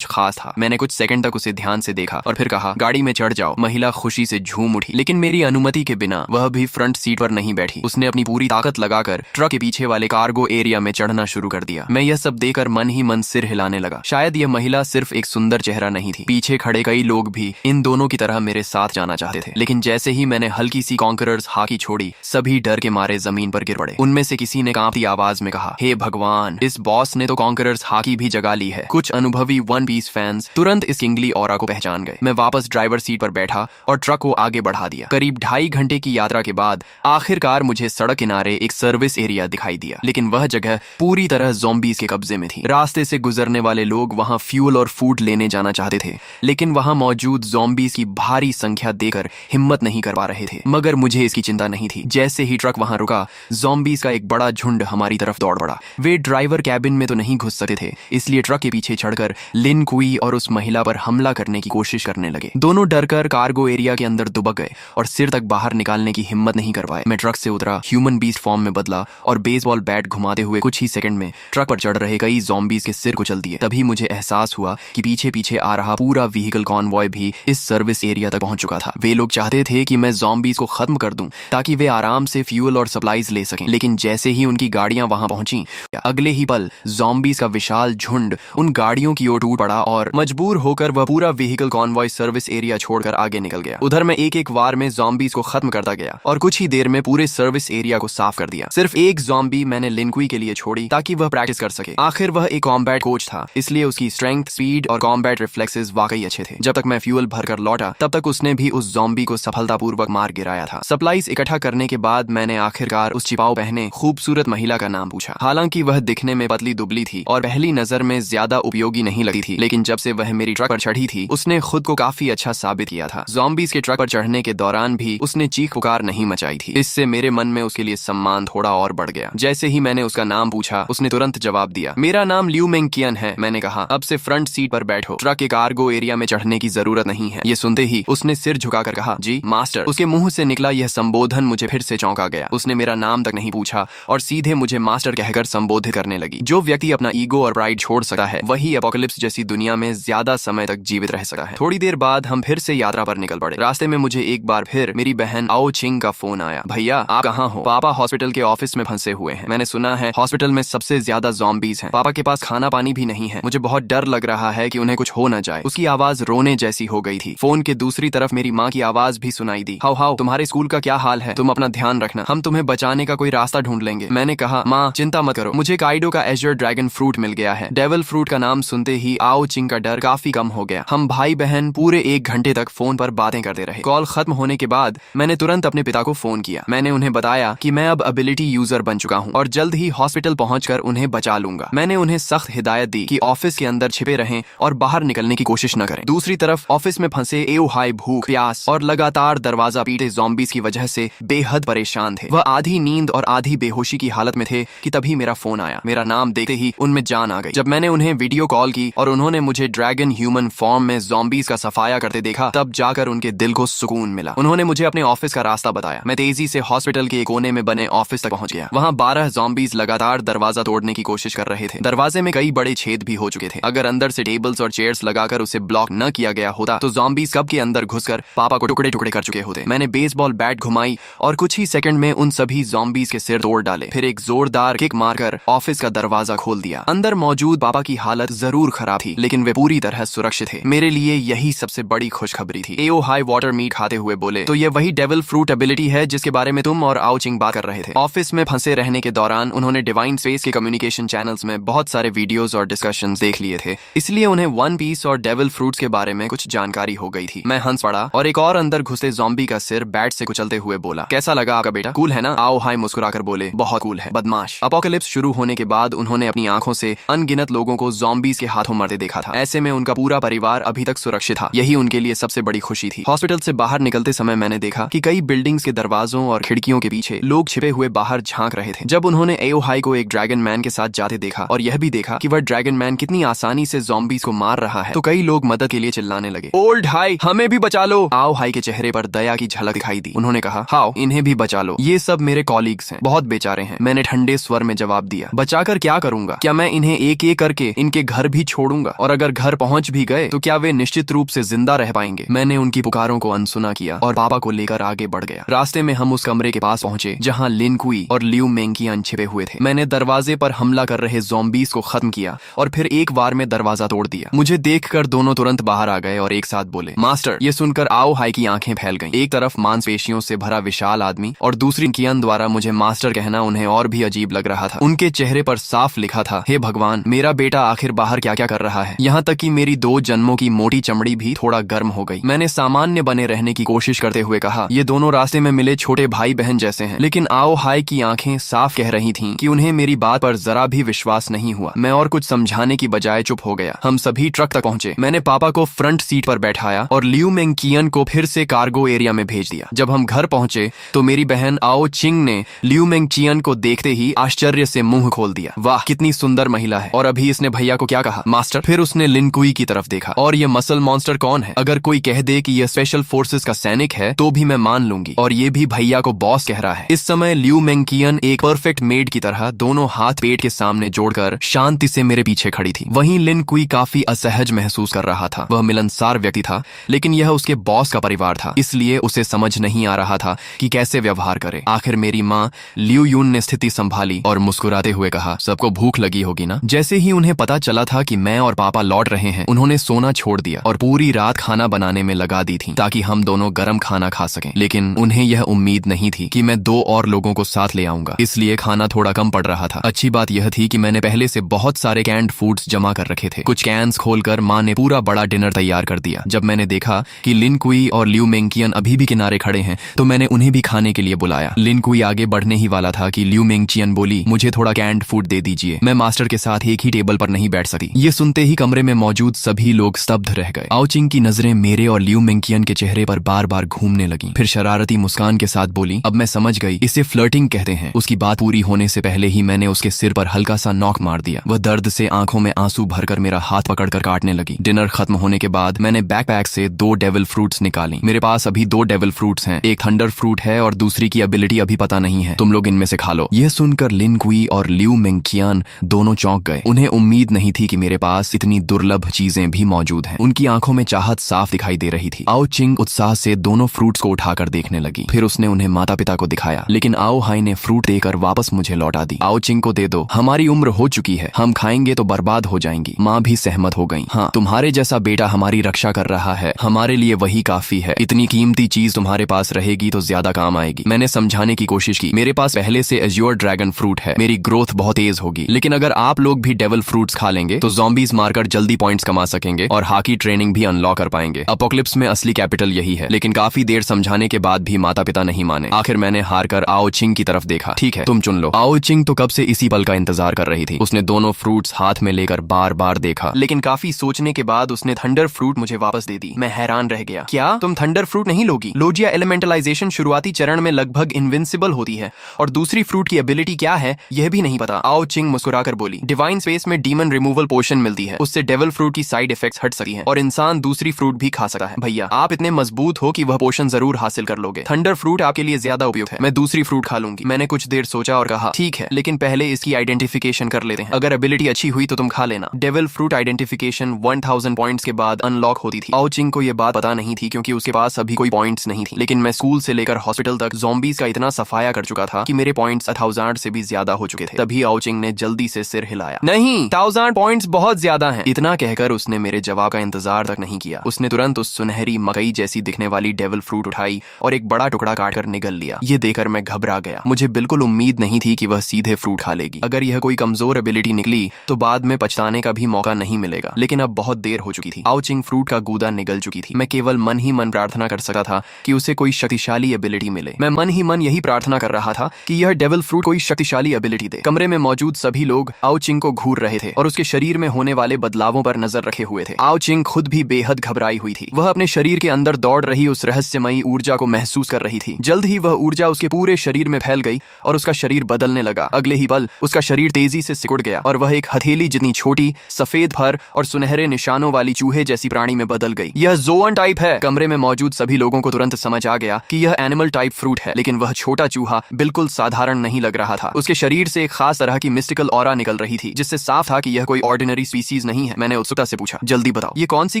खास था। मैंने कुछ सेकंड तक उसे ध्यान से देखा और फिर कहा, गाड़ी में चढ़ जाओ। महिला खुशी से झूम उठी, लेकिन मेरी अनुमति के बिना वह भी फ्रंट सीट पर नहीं बैठी। उसने अपनी पूरी ताकत लगाकर ट्रक के पीछे वाले कार्गो एरिया में चढ़ना शुरू कर दिया। मैं यह सब देखकर मन ही मन सिर हिलाने लगा। शायद यह महिला सिर्फ एक सुंदर चेहरा नहीं थी, पीछे खड़े कई लोग भी इन दोनों की तरह मेरे साथ जाना चाहते थे। लेकिन जैसे ही मैंने हल्की सी कॉन्करर्स हाकी छोड़ी, सभी डर के मारे जमीन पर गिर पड़े। उनमें से किसी ने कांपती आवाज में कहा, हे भगवान, इस बॉस ने तो कॉन्करर्स हाकी भी जगा ली है। कुछ अनुभवी वन पीस फैंस तुरंत इस किंगली ऑरा को पहचान गए। मैं वापस ड्राइवर सीट पर बैठा और ट्रक को आगे बढ़ा दिया। करीब 2.5 घंटे की यात्रा के बाद आखिरकार मुझे सड़क किनारे एक सर्विस एरिया दिखाई दिया, लेकिन वह जगह पूरी तरह ज़ॉम्बीज़ के कब्जे में थी। रास्ते से गुजरने वाले लोग वहां फ्यूल और फूड लेने जाना चाहते थे, लेकिन वहां मौजूद ज़ॉम्बीज़ की भारी संख्या देखकर हिम्मत नहीं कर पा रहे थे। मगर मुझे इसकी चिंता नहीं थी। जैसे ही ट्रक वहां रुका, ज़ॉम्बीज़ का एक बड़ा झुंड हमारी तरफ दौड़ पड़ा। वे ड्राइवर कैबिन में तो नहीं घुस सकते थे, इसलिए ट्रक के पीछे चढ़कर लिन कुई और उस महिला पर हमला करने की कोशिश करने लगे। दोनों डरकर कार्गो एरिया के अंदर दुबक गए और सिर तक बाहर निकालने की हिम्मत नहीं कर पाए। मैं ट्रक से उतरा, ह्यूमन बीस्ट फॉर्म में बदला और बेसबॉल बैट घुमाते हुए कुछ ही सेकंड में ट्रक पर चढ़ रहे कई ज़ॉम्बीज़ के सिर कुचल दिए। तभी मुझे एहसास हुआ कि पीछे पीछे आ रहा पूरा व्हीकल कॉन्वॉय भी इस सर्विस एरिया तक पहुंच चुका था। वे लोग चाहते थे कि मैं ज़ॉम्बीज़ को खत्म कर दूं ताकि वे आराम से फ्यूल और सप्लाईज ले सकें। लेकिन जैसे ही उनकी गाड़ियां वहां पहुंची, अगले ही पल ज़ॉम्बीज़ का विशाल झुंड उन गाड़ियों की ओर टूट पड़ा और मजबूर होकर वह पूरा व्हीकल कॉन्वॉय सर्विस एरिया छोड़कर आगे निकल गया। उधर मैं एक एक वार में ज़ॉम्बीज़ को खत्म करता गया और कुछ ही देर में पूरे सर्विस एरिया को साफ कर दिया। सिर्फ एक ज़ॉम्बी मैंने लिनकुई के लिए छोड़ी ताकि वह प्रैक्टिस कर सके। आखिर वह एक कॉम्बैट कोच था, इसलिए उसकी स्ट्रेंथ, स्पीड और कॉम्बैट रिफ्लेक्सेस वाकई अच्छे थे। जब तक मैं फ्यूल भरकर लौटा, तब तक उसने भी उस ज़ॉम्बी को सफलतापूर्वक मार गिराया था। सप्लाईज इकट्ठा करने के बाद मैंने आखिरकार उस छिपाऊ पहने खूबसूरत महिला का नाम पूछा। हालांकि वह दिखने में पतली दुबली थी और पहली नजर में ज्यादा उपयोगी नहीं लगती थी, लेकिन जब से वह मेरी ट्रक पर चढ़ी थी, उसने खुद को काफी अच्छा साबित किया था। ज़ॉम्बीज़ के ट्रक पर चढ़ने के दौरान भी उसने चीख पुकार नहीं मचाई थी। इससे मेरे मन में उसके लिए सम्मान थोड़ा और बढ़ गया। जैसे ही मैंने उसका नाम पूछा, उसने तुरंत जवाब दिया, मेरा नाम लियू मेंग कियन है। मैंने कहा, अब से फ्रंट सीट पर बैठो, ट्रक के कार्गो एरिया में चढ़ने की जरूरत नहीं है। ये सुनते ही उसने सिर झुकाकर कहा, जी मास्टर। उसके मुंह से निकला यह संबोधन मुझे फिर से चौंका गया। उसने मेरा नाम तक नहीं पूछा और सीधे मुझे मास्टर कहकर संबोधित करने लगी। जो व्यक्ति अपना ईगो और प्राइड छोड़ सकता है, वही एपोकलिप्स जैसी दुनिया में ज्यादा समय तक जीवित रह सकता है। थोड़ी देर बाद हम फिर से यात्रा पर निकल पड़े। रास्ते में मुझे एक बार फिर मेरी बहन आओ चिंग का फोन आया। भैया आप कहाँ हो? पापा हॉस्पिटल के ऑफिस में फंसे हुए हैं। मैंने सुना है हॉस्पिटल में सबसे ज्यादा ज़ॉम्बीज़ हैं। पापा के पास खाना पानी भी नहीं है। मुझे बहुत डर लग रहा है कि उन्हें कुछ हो न जाए। उसकी आवाज रोने जैसी हो गई थी। फोन के दूसरी तरफ मेरी माँ की आवाज भी सुनाई दी। हाउ हाउ, तुम्हारे स्कूल का क्या हाल है? तुम अपना ध्यान रखना, हम तुम्हें बचाने का कोई रास्ता ढूंढ लेंगे। मैंने कहा, माँ चिंता मत करो, मुझे काइडो का एजर ड्रैगन फ्रूट मिल गया है। डेविल फ्रूट का नाम सुनते ही आओ चिंग का डर काफी कम हो गया। हम भाई बहन पूरे 1 घंटे तक फोन पर बातें करते रहे। कॉल खत्म होने के बाद मैंने तुरंत अपने पिता को फोन किया। मैंने उन्हें बताया कि मैं अब एबिलिटी यूजर बन चुका हूँ और जल्द ही हॉस्पिटल पहुंचकर उन्हें बचा लूंगा। मैंने उन्हें सख्त हिदायत दी कि ऑफिस के अंदर छिपे रहें और बाहर निकलने की कोशिश न करें। दूसरी तरफ ऑफिस में फंसे एओहाई भूख, प्यास और लगातार दरवाजा पीटे ज़ॉम्बीज़ की वजह से बेहद परेशान थे। वह आधी नींद और आधी बेहोशी की हालत में थे कि तभी मेरा फोन आया। मेरा नाम देखते ही उनमें जान आ गई। जब मैंने उन्हें वीडियो कॉल की और उन्होंने मुझे ड्रैगन ह्यूमन फॉर्म में ज़ॉम्बीज़ का सफाया करते देखा, तब जाकर उनके दिल को सुकून मिला। उन्होंने मुझे अपने ऑफिस का रास्ता बताया। मैं तेजी से हॉस्पिटल के कोने में बने ऑफिस तक पहुंच गया। वहां 12 ज़ॉम्बीज़ लगातार दरवाजा तोड़ने की कोशिश कर रहे थे। दरवाजे में कई बड़े छेद भी हो चुके थे। अगर अंदर से टेबल्स और चेयर्स लगाकर उसे ब्लॉक न किया गया होता तो ज़ॉम्बीज़ कब के अंदर घुसकर पापा को टुकड़े टुकड़े कर चुके होते। मैंने बेसबॉल बैट घुमाई और कुछ ही सेकंड में उन सभी ज़ॉम्बीज़ के सिर तोड़ डाले। फिर एक जोरदार किक मारकर ऑफिस का दरवाजा खोल दिया। अंदर मौजूद पापा की हालत जरूर खराब थी, लेकिन वे पूरी तरह सुरक्षित थे। मेरे लिए यही सबसे बड़ी खुशखबरी थी। एओहाई वाटर मीट खाते हुए बोले, तो ये वही डेविल फ्रूट एबिलिटी है जिसके बारे में तुम और आओ चिंग बात कर रहे थे। ऑफिस में फंसे रहने के दौरान उन्होंने डिवाइन स्पेस के कम्युनिकेशन चैनल्स में बहुत सारे वीडियोस और डिस्कशंस देख लिए थे, इसलिए उन्हें वन पीस और डेविल फ्रूट्स के बारे में कुछ जानकारी हो गई थी। मैं हंस पड़ा और एक और अंदर घुसे ज़ॉम्बी का सिर बैट से कुचलते हुए बोला, कैसा लगा आपका बेटा? कूल है ना? आओहाई मुस्कुराकर बोले, बहुत कूल है बदमाश। अपोकलिप्स शुरू होने के बाद उन्होंने अपनी आंखों से अनगिनत लोगों को ज़ॉम्बीज़ के हाथों मरते देखा था। ऐसे में उनका पूरा परिवार अभी तक सुरक्षित था, यही उनके लिए सबसे बड़ी खुशी थी। हॉस्पिटल से बाहर निकलते समय मैंने देखा कि कई बिल्डिंग्स के दरवाजों और खिड़कियों के पीछे लोग छिपे हुए बाहर झांक रहे थे। जब उन्होंने एओ हाई को एक ड्रैगन मैन के साथ जाते देखा और यह भी देखा कि वह ड्रैगन मैन कितनी आसानी से ज़ॉम्बीज़ को मार रहा है, तो कई लोग मदद के लिए चिल्लाने लगे, ओल्ड हाई, हमें भी बचा लो। आओ हाई के चेहरे पर दया की झलक दिखाई दी। उन्होंने कहा, हाओ, इन्हें भी बचा लो, ये सब मेरे कॉलीग्स हैं, बहुत बेचारे हैं। मैंने ठंडे स्वर में जवाब दिया, बचाकर क्या करूंगा? क्या मैं इन्हें एक एक करके इनके घर भी छोड़ूंगा? और अगर घर पहुंच भी गए तो क्या वे निश्चित रूप से जिंदा रह पाएंगे? मैंने उनकी पुकारों को अनसुना किया और पापा को लेकर आगे बढ़ गया। रास्ते में हम उस कमरे के पास पहुंचे जहां लिन कुई और लियू मेंकियन छिपे हुए थे। मैंने दरवाजे पर हमला कर रहे ज़ॉम्बीज़ को खत्म किया और फिर एक बार में दरवाजा तोड़ दिया। मुझे देखकर दोनों तुरंत बाहर आ गए और एक साथ बोले, मास्टर। ये सुनकर आओ हाई की आंखें फैल गईं। एक तरफ मांसपेशियों से भरा विशाल आदमी और दूसरी कियन द्वारा मुझे मास्टर कहना उन्हें और भी अजीब लग रहा था। उनके चेहरे पर साफ लिखा था, हे भगवान, मेरा बेटा आखिर बाहर क्या क्या कर रहा है। यहाँ तक कि मेरी 2 जन्मों की मोटी चमड़ी भी थोड़ा गर्म हो गई। मैंने सामान्य बने रहने की कोशिश करते हुए कहा, ये दोनों रास्ते में मिले छोटे भाई बहन जैसे हैं। लेकिन आओ हाई की आंखें साफ कह रही थीं कि उन्हें मेरी बात पर जरा भी विश्वास नहीं हुआ। मैं और कुछ समझाने की बजाय चुप हो गया। हम सभी ट्रक तक पहुंचे। मैंने पापा को फ्रंट सीट पर बैठाया और लियू मेंकियन को फिर से कार्गो एरिया में भेज दिया। जब हम घर पहुंचे तो मेरी बहन आओ चिंग ने लियू मेंकियन को देखते ही आश्चर्य से मुंह खोल दिया। वाह, कितनी सुंदर महिला है। और अभी इसने भैया को क्या कहा, मास्टर? फिर उसने लिन कुई की तरफ देखा। और ये मसल मॉन्स्टर कौन है? अगर कोई कह दे कि यह स्पेशल फोर्सेस का सैनिक है तो भी मैं मान लूंगी। और ये भी भैया को बॉस कह रहा है। इस समय लियू मेंकियन एक परफेक्ट मेड की तरह दोनों हाथ पेट के सामने जोड़कर शांति से मेरे पीछे खड़ी थी। वहीं लिन कुई काफी असहज महसूस कर रहा था। वह मिलनसार व्यक्ति था, लेकिन यह उसके बॉस का परिवार था, इसलिए उसे समझ नहीं आ रहा था कि कैसे व्यवहार करे। आखिर मेरी माँ लियू यून ने स्थिति संभाली और मुस्कुराते हुए कहा, सबको भूख लगी होगी ना? जैसे ही उन्हें पता चला था कि मैं और पापा लौट रहे हैं, उन्होंने सोना छोड़ दिया और पूरी रात खाना बनाने में लगा दी थी ताकि हम दोनों गरम खाना खा सकें। लेकिन उन्हें यह उम्मीद नहीं थी कि मैं 2 और लोगों को साथ ले आऊंगा, इसलिए खाना थोड़ा कम पड़ रहा था। अच्छी बात यह थी कि मैंने पहले से बहुत सारे कैंड फूड्स जमा कर रखे थे। कुछ कैंस खोलकर माँ ने पूरा बड़ा डिनर तैयार कर दिया। जब मैंने देखा कि लिन कुई और लियू मेंकियन अभी भी किनारे खड़े हैं तो मैंने उन्हें भी खाने के लिए बुलाया। लिन कुई आगे बढ़ने ही वाला था कि लियू मेंकियन बोली, मुझे थोड़ा कैंड फूड दे दीजिए, मैं मास्टर के साथ एक ही टेबल पर नहीं बैठ सकती। ये सुनते ही कमरे में मौजूद सभी लोग स्तब्ध रह गए। आओ चिंग की नजरें मेरे और लियू मेंकियन के चेहरे पर बार बार घूमने लगी। फिर शरारती मुस्कान के साथ बोली, अब मैं समझ गई, इसे फ्लर्टिंग कहते हैं। उसकी बात पूरी होने से पहले ही मैंने उसके सिर पर हल्का सा नॉक मार दिया। वह दर्द से आंखों में आंसू भरकर मेरा हाथ पकड़कर काटने लगी। डिनर खत्म होने के बाद मैंने बैकपैक से 2 डेविल फ्रूट्स निकाली। मेरे पास अभी 2 डेविल फ्रूट्स हैं, एक थंडर फ्रूट है और दूसरी की एबिलिटी अभी पता नहीं है। तुम लोग इनमें से खा लो। यह सुनकर लिन कुई और लियू मेंकियन दोनों चौंक गए। उन्हें उम्मीद नहीं थी कि मेरे पास इतनी दुर्लभ चीजें भी मौजूद हैं। उनकी आंखों में चाहत साफ दिखाई दे रही थी। आओ चिंग उत्साह से दोनों फ्रूट्स को उठाकर देखने लगी। फिर उसने उन्हें माता पिता को दिखाया, लेकिन आओ हाई ने फ्रूट देकर वापस मुझे लौटा दी। आओ चिंग को दे दो, हमारी उम्र हो चुकी है, हम खाएंगे तो बर्बाद हो जाएंगी। माँ भी सहमत हो गई। हाँ, तुम्हारे जैसा बेटा हमारी रक्षा कर रहा है, हमारे लिए वही काफी है। इतनी कीमती चीज तुम्हारे पास रहेगी तो ज्यादा काम आएगी। मैंने समझाने की कोशिश की, मेरे पास पहले से एज्योर ड्रैगन फ्रूट है, मेरी ग्रोथ बहुत तेज होगी। लेकिन अगर आप लोग भी डेविल फ्रूट्स खा लेंगे तो ज़ॉम्बीज मारकर जल्दी पॉइंट्स कमा सकेंगे और हाकी ट्रेनिंग भी अनलॉक कर पाएंगे। अपोकलिप्स में असली कैपिटल यही है। लेकिन काफी देर समझाने के बाद भी माता पिता नहीं माने। आखिर मैंने हार कर आओ चिंग की तरफ देखा। ठीक है, तुम चुन लो। आओ चिंग तो कब से इसी पल का इंतजार कर रही थी। उसने दोनों फ्रूट्स हाथ में लेकर बार बार देखा, लेकिन काफी सोचने के बाद उसने थंडर फ्रूट मुझे वापस दे दी। मैं हैरान रह गया, क्या तुम थंडर फ्रूट नहीं लोगी? लोजिया एलिमेंटलाइजेशन शुरुआती चरण में लगभग इनविंसिबल होती है और दूसरी फ्रूट की एबिलिटी क्या है यह भी नहीं पता। आओ चिंग मुस्कुराकर बोली, डिवाइन स्पेस में डीमन रिमूवल पोशन मिलती है, उससे डेविल फ्रूट की साइड इफेक्ट्स हट सकती हैं और इंसान दूसरी फ्रूट भी खा सकता है। भैया आप इतने मजबूत हो कि वह पोशन जरूर हासिल कर लोगे। थंडर फ्रूट आपके लिए ज्यादा उपयुक्त है, मैं दूसरी फ्रूट खा लूंगी। मैंने कुछ देर सोचा और कहा, ठीक है, लेकिन पहले इसकी आइडेंटिफिकेशन कर लेते हैं। अगर एबिलिटी अच्छी हुई तो तुम खा लेना। डेविल फ्रूट आइडेंटिफिकेशन 1000 पॉइंट्स के बाद अनलॉक होती थी। आओ चिंग को यह बात पता नहीं थी क्योंकि उसके पास अभी कोई पॉइंट्स नहीं थी। लेकिन मैं स्कूल से लेकर हॉस्पिटल तक ज़ॉम्बीज का इतना सफाया कर चुका था कि मेरे पॉइंट्स 1000 से भी ज्यादा हो चुके थे। तभी आओ चिंग ने जल्दी से सिर हिलाया, नहीं, 1000 पॉइंट्स बहुत ज्यादा हैं। इतना कहकर उसने मेरे जवाब का इंतजार तक नहीं किया। उसने तुरंत उस सुनहरी मकई जैसी दिखने वाली डेविल फ्रूट उठाई और एक बड़ा टुकड़ा काटकर निगल लिया। ये देखकर मैं घबरा गया। मुझे बिल्कुल उम्मीद नहीं थी कि वह सीधे फ्रूट खा लेगी। अगर यह कोई कमजोर एबिलिटी निकली तो बाद में पछताने का भी मौका नहीं मिलेगा। लेकिन अब बहुत देर हो चुकी थी। आओ चिंग फ्रूट का गूदा निगल चुकी थी। मैं केवल मन ही मन प्रार्थना कर सकता था कि उसे कोई शक्तिशाली एबिलिटी मिले। मैं मन ही मन यही प्रार्थना कर रहा था कि यह डेविल फ्रूट कोई शक्तिशाली एबिलिटी दे। कमरे में मौजूद सभी लोग आओ चिंग को घूर रहे थे और उसके शरीर में होने वाले वाले बदलावों पर नजर रखे हुए थे। आओ चिंग खुद भी बेहद घबराई हुई थी। वह अपने शरीर के अंदर दौड़ रही उस रहस्यमयी ऊर्जा को महसूस कर रही थी। जल्द ही वह ऊर्जा उसके पूरे शरीर में फैल गई और उसका शरीर बदलने लगा। अगले ही पल उसका शरीर तेजी से सिकुड़ गया और वह एक हथेली जितनी छोटी, सफेद फर और सुनहरे निशानों वाली चूहे जैसी प्राणी में बदल गई। यह ज़ोअन टाइप है। कमरे में मौजूद सभी लोगों को तुरंत समझ आ गया कि यह एनिमल टाइप फ्रूट है, लेकिन वह छोटा चूहा बिल्कुल साधारण नहीं लग रहा था। उसके शरीर से एक खास तरह की मिस्टिकल ऑरा निकल रही थी, जिससे साफ था कि यह कोई ऑर्डिनरी स्पीसीज नहीं है। मैंने उत्सुकता से पूछा, जल्दी बताओ, ये कौन सी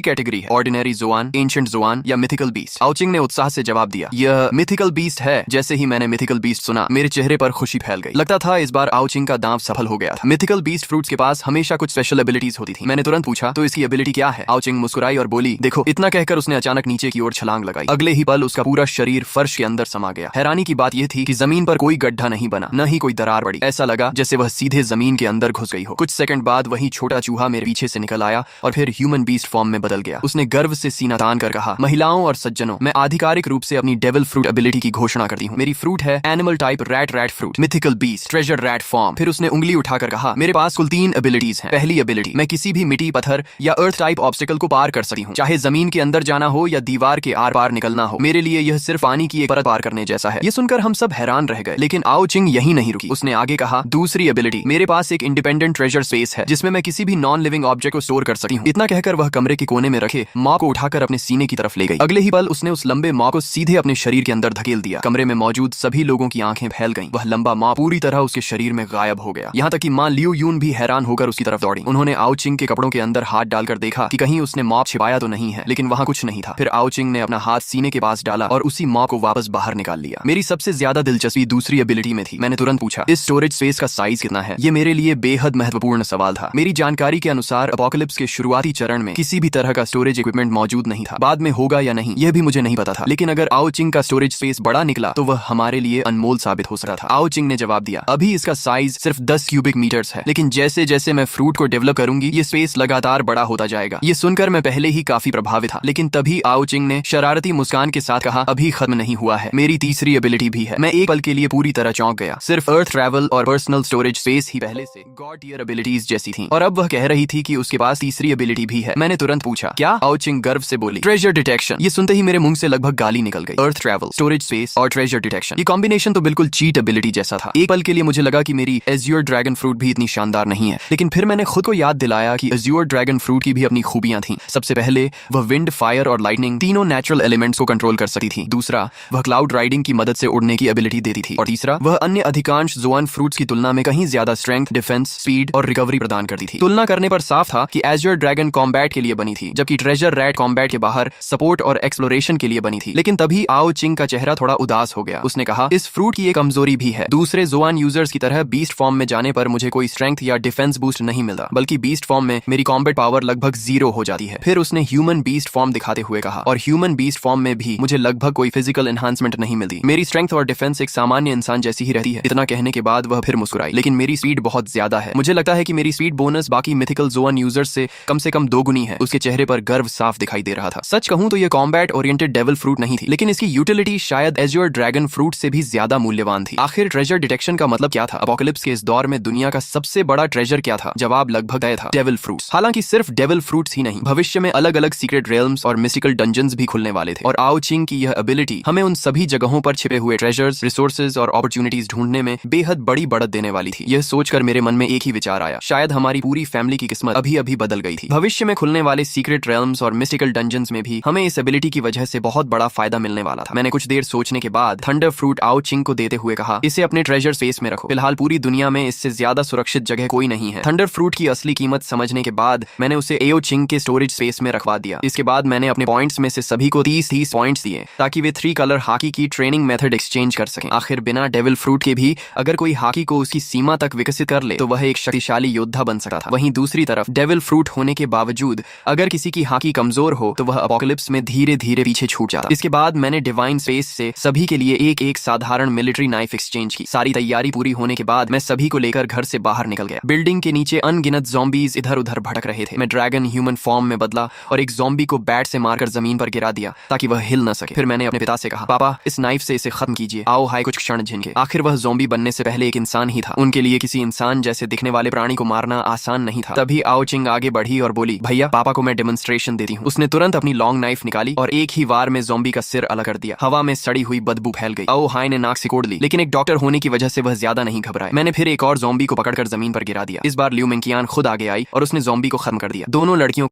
कैटेगरी है? ऑर्डिनरी ज़ोआन, एंशिएंट ज़ोआन या मिथिकल बीस्ट? आओ चिंग ने उत्साह से जवाब दिया, यह मिथिकल बीस्ट है। जैसे ही मैंने मिथिकल बीस्ट सुना, मेरे चेहरे पर खुशी फैल गई। लगता था इस बार आओ चिंग का दांव सफल हो गया था। मिथिकल बीस्ट फ्रूट्स के पास हमेशा कुछ स्पेशल एबिलिटीज होती थी। मैंने तुरंत पूछा, तो इसकी एबिलिटी क्या है? आओ चिंग मुस्कुराई और बोली, देखो। इतना कहकर उसने अचानक नीचे की ओर छलांग लगाई। अगले ही पल उसका पूरा शरीर फर्श के अंदर समा गया। हैरानी की बात यह थी कि जमीन पर कोई गड्ढा नहीं बना, न ही कोई दरार पड़ी। ऐसा लगा जैसे वह सीधे जमीन के अंदर घुस गई हो। कुछ सेकंड बाद वही छोटा चूहा मेरे पीछे से निकल आया और फिर ह्यूमन बीस्ट फॉर्म में बदल गया। उसने गर्व से सीना तान कर कहा, महिलाओं और सज्जनों, मैं आधिकारिक रूप से अपनी डेविल फ्रूट एबिलिटी की घोषणा करती हूँ। मेरी फ्रूट है animal type rat fruit, mythical beast, treasure rat form. फिर उसने उंगली उठाकर कहा, मेरे पास कुल 3 एबिलिटीज हैं। पहली एबिलिटी, मैं किसी भी मिट्टी, पत्थर या अर्थ टाइप ऑब्स्टिकल को पार कर सकती हूँ, चाहे जमीन के अंदर जाना हो या दीवार के आर पार निकलना हो। मेरे लिए यह सिर्फ पानी की एक परत पार करने जैसा है। ये सुनकर हम सब हैरान रह गए, लेकिन आओ चिंग यही नहीं रुकी। उसने आगे कहा, दूसरी एबिलिटी, मेरे पास एक इंडिपेंडेंट ट्रेजर स्पेस है, जिसमें मैं किसी भी नॉन लिविंग ऑब्जेक्ट को स्टोर कर सकती हूँ। इतना कहकर वह कमरे के कोने में रखे मॉप को उठाकर अपने सीने की तरफ ले गई। अगले ही पल उसने उस लंबे मॉप को सीधे अपने शरीर के अंदर धकेल दिया। कमरे में मौजूद सभी लोगों की आंखें फैल गईं। वह लंबा मॉप पूरी तरह उसके शरीर में गायब हो गया। यहाँ तक कि मां लियू यून भी हैरान होकर उसकी तरफ दौड़ी। उन्होंने आओ चिंग के कपड़ों के अंदर हाथ डालकर देखा कि कहीं उसने मॉप छिपाया तो नहीं है, लेकिन वहाँ कुछ नहीं था। फिर आओ चिंग ने अपना हाथ सीने के पास डाला और उसी मॉप को वापस बाहर निकाल लिया। मेरी सबसे ज्यादा दिलचस्पी दूसरी एबिलिटी में थी। मैंने तुरंत पूछा, इस स्टोरेज स्पेस का साइज कितना है? ये मेरे लिए बेहद महत्वपूर्ण सवाल था। मेरी जानकारी के अनुसार अपोकलिप्स के शुरुआती चरण में किसी भी तरह का स्टोरेज इक्विपमेंट मौजूद नहीं था। बाद में होगा या नहीं, यह भी मुझे नहीं पता था, लेकिन अगर आओ चिंग का स्टोरेज स्पेस बड़ा निकला तो वह हमारे लिए अनमोल साबित हो सकता था। आओ चिंग ने जवाब दिया, अभी इसका साइज सिर्फ 10 क्यूबिक मीटर्स है, लेकिन जैसे जैसे मैं फ्रूट को डेवलप करूंगी, ये स्पेस लगातार बड़ा होता जाएगा। ये सुनकर मैं पहले ही काफी प्रभावित था, लेकिन तभी आओ चिंग ने शरारती मुस्कान के साथ कहा, अभी खत्म नहीं हुआ है, मेरी तीसरी एबिलिटी भी है। मैं एक पल के लिए पूरी तरह चौंक गया। सिर्फ अर्थ ट्रैवल और पर्सनल स्टोरेज स्पेस ही पहले से गॉड टियर एबिलिटीज जैसी थी, और अब वह कह रही थी कि उसके पास तीसरी एबिलिटी भी है। मैंने तुरंत पूछा, क्या? आओ चिंग गर्व से बोली, ट्रेजर डिटेक्शन। ये सुनते ही मेरे मुंह से लगभग गाली निकल गई। अर्थ ट्रैवल, स्टोरेज स्पेस और ट्रेजर डिटेक्शन, ये कॉम्बिनेशन तो बिल्कुल चीट एबिलिटी जैसा था। एक पल के लिए मुझे लगा कि मेरी एज्योर ड्रैगन फ्रूट भी इतनी शानदार नहीं है, लेकिन फिर मैंने खुद को याद दिलाया कि एज्योर ड्रैगन फ्रूट की भी अपनी खूबियां थीं। सबसे पहले वह विंड, फायर और लाइटनिंग तीनों नेचुरल एलिमेंट्स को कंट्रोल कर सकती थी। दूसरा, वह क्लाउड राइडिंग की मदद से उड़ने की एबिलिटी देती थी। और तीसरा, वह अन्य अधिकांश ज़ोआन फ्रूट्स की तुलना में कहीं ज्यादा स्ट्रेंथ, डिफेंस, स्पीड और रिकवरी प्रदान करती थी। तुलना करने पर साफ था कि एज्योर ड्रैगन कॉम्बैट के लिए बनी थी, जबकि ट्रेजर रैट कॉम्बैट के बाहर सपोर्ट और एक्सप्लोरेशन के लिए बनी थी। लेकिन तभी आओ चिंग का चेहरा थोड़ा उदास हो गया। उसने कहा, इस फ्रूट की एक कमजोरी भी है। दूसरे ज़ोआन यूजर्स की तरह बीस्ट फॉर्म में जाने पर मुझे कोई स्ट्रेंथ या डिफेंस बूस्ट नहीं मिलता, बल्कि बीस्ट फॉर्म में मेरी कॉम्बैट पावर लगभग 0 हो जाती है। फिर उसने ह्यूमन बीस्ट फॉर्म दिखाते हुए कहा, और ह्यूमन बीस्ट फॉर्म में भी मुझे लगभग कोई फिजिकल एनहांसमेंट नहीं मिलती। मेरी स्ट्रेंथ और डिफेंस एक सामान्य इंसान जैसी ही रहती है। इतना कहने के बाद वह फिर मुस्कुराई, लेकिन मेरी स्पीड बहुत ज्यादा है। मुझे लगता है कि मेरी स्पीड बोनस बाकी मिथिकल ज़ोआन यूजर्स से कम 2 गुनी है। उसके चेहरे पर गर्व साफ दिखाई दे रहा था। सच कहूं तो यह कॉम्बैट ओरिएंटेड डेविल फ्रूट नहीं थी, लेकिन इसकी यूटिलिटी शायद एज्योर ड्रैगन फ्रूट से भी ज्यादा मूल्यवान थी। आखिर ट्रेजर डिटेक्शन का मतलब क्या था? अपोकलिप्स के इस दौर में दुनिया का सबसे बड़ा ट्रेजर क्या था? जवाब लगभग तय था, डेविल फ्रूट्स। हालांकि सिर्फ डेविल फ्रूट्स ही नहीं, भविष्य में अलग अलग सीक्रेट रेल्म्स और मिस्टिकल डंजन्स भी खुलने वाले थे। और आओ चिंग की यह एबिलिटी हमें उन सभी जगहों पर छिपे हुए ट्रेजर्स, रिसोर्सेज और अपॉर्चुनिटीज ढूंढने में बेहद बड़ी बढ़त देने वाली थी। यह सोचकर मेरे मन में एक ही विचार आया, शायद हमारी पूरी फैमिली की किस्मत अभी अभी बदल गई थी। भविष्य में खुलने वाले सीक्रेट रेल्म्स और मिस्टिकल डंजन्स में भी हमें इस एबिलिटी की वजह से बहुत बड़ा फायदा मिलने वाला था। मैंने कुछ देर सोचने के बाद थंडर फ्रूट आओ चिंग को देते हुए कहा, इसे अपने ट्रेजर स्पेस में रखो। फिलहाल पूरी दुनिया में इससे ज्यादा सुरक्षित जगह कोई नहीं है। थंडर फ्रूट की असली कीमत समझने के बाद मैंने उसे एओ चिंग के स्टोरेज स्पेस में रखवा दिया। इसके बाद मैंने अपने पॉइंट्स में से सभी को 30 पॉइंट्स दिए, ताकि वे 3 कलर हॉकी की ट्रेनिंग मेथड एक्सचेंज कर सकें। आखिर बिना डेविल फ्रूट के भी अगर कोई हॉकी को उसकी सीमा तक विकसित कर ले तो वह एक शक्तिशाली योद्धा बन सकता था। वहीं दूसरी तरफ डेविल फ्रूट होने के बावजूद अगर किसी की हॉकी कमजोर हो तो वह अपोकलिप्स में धीरे धीरे पीछे छूट जाता। इसके बाद मैंने डिवाइन स्पेस से सभी के लिए एक साधारण मिलिट्री नाइफ एक्सचेंज की। सारी तैयारी पूरी होने के बाद मैं सभी को लेकर घर से बाहर निकल गया। बिल्डिंग के नीचे अनगिनत ज़ॉम्बीज इधर उधर भटक रहे थे। मैं ड्रैगन ह्यूमन फॉर्म में बदला और एक ज़ॉम्बी को बैट से मारकर जमीन पर गिरा दिया ताकि वह हिल न सके। फिर मैंने अपने पिता से कहा, पापा इस नाइफ से इसे खत्म कीजिए। आओ हाय कुछ क्षण झिनके। आखिर वह ज़ॉम्बी बनने से पहले एक इंसान ही था। उनके लिए किसी इंसान जैसे दिखने वाले प्राणी को मारना आसान नहीं था। तभी तभी आओ चिंग आगे बढ़ी और बोली, भैया पापा को मैं डेमोन्स्ट्रेशन देती हूँ। उसने तुरंत अपनी लॉन्ग नाइफ निकाली और एक ही वार में ज़ॉम्बी का सिर अलग कर दिया। हवा में सड़ी हुई बदबू फैल गई। आओ हाय ने नाक सिकोड़ ली, लेकिन एक डॉक्टर होने की वजह से वह ज्यादा नहीं घबराए। मैंने फिर एक और ज़ॉम्बी को पकड़कर जमीन पर गिरा दिया। इस बार ल्यू मेंकियान खुद आगे आई और उसने ज़ॉम्बी को खत्म कर दिया। दोनों लड़कियों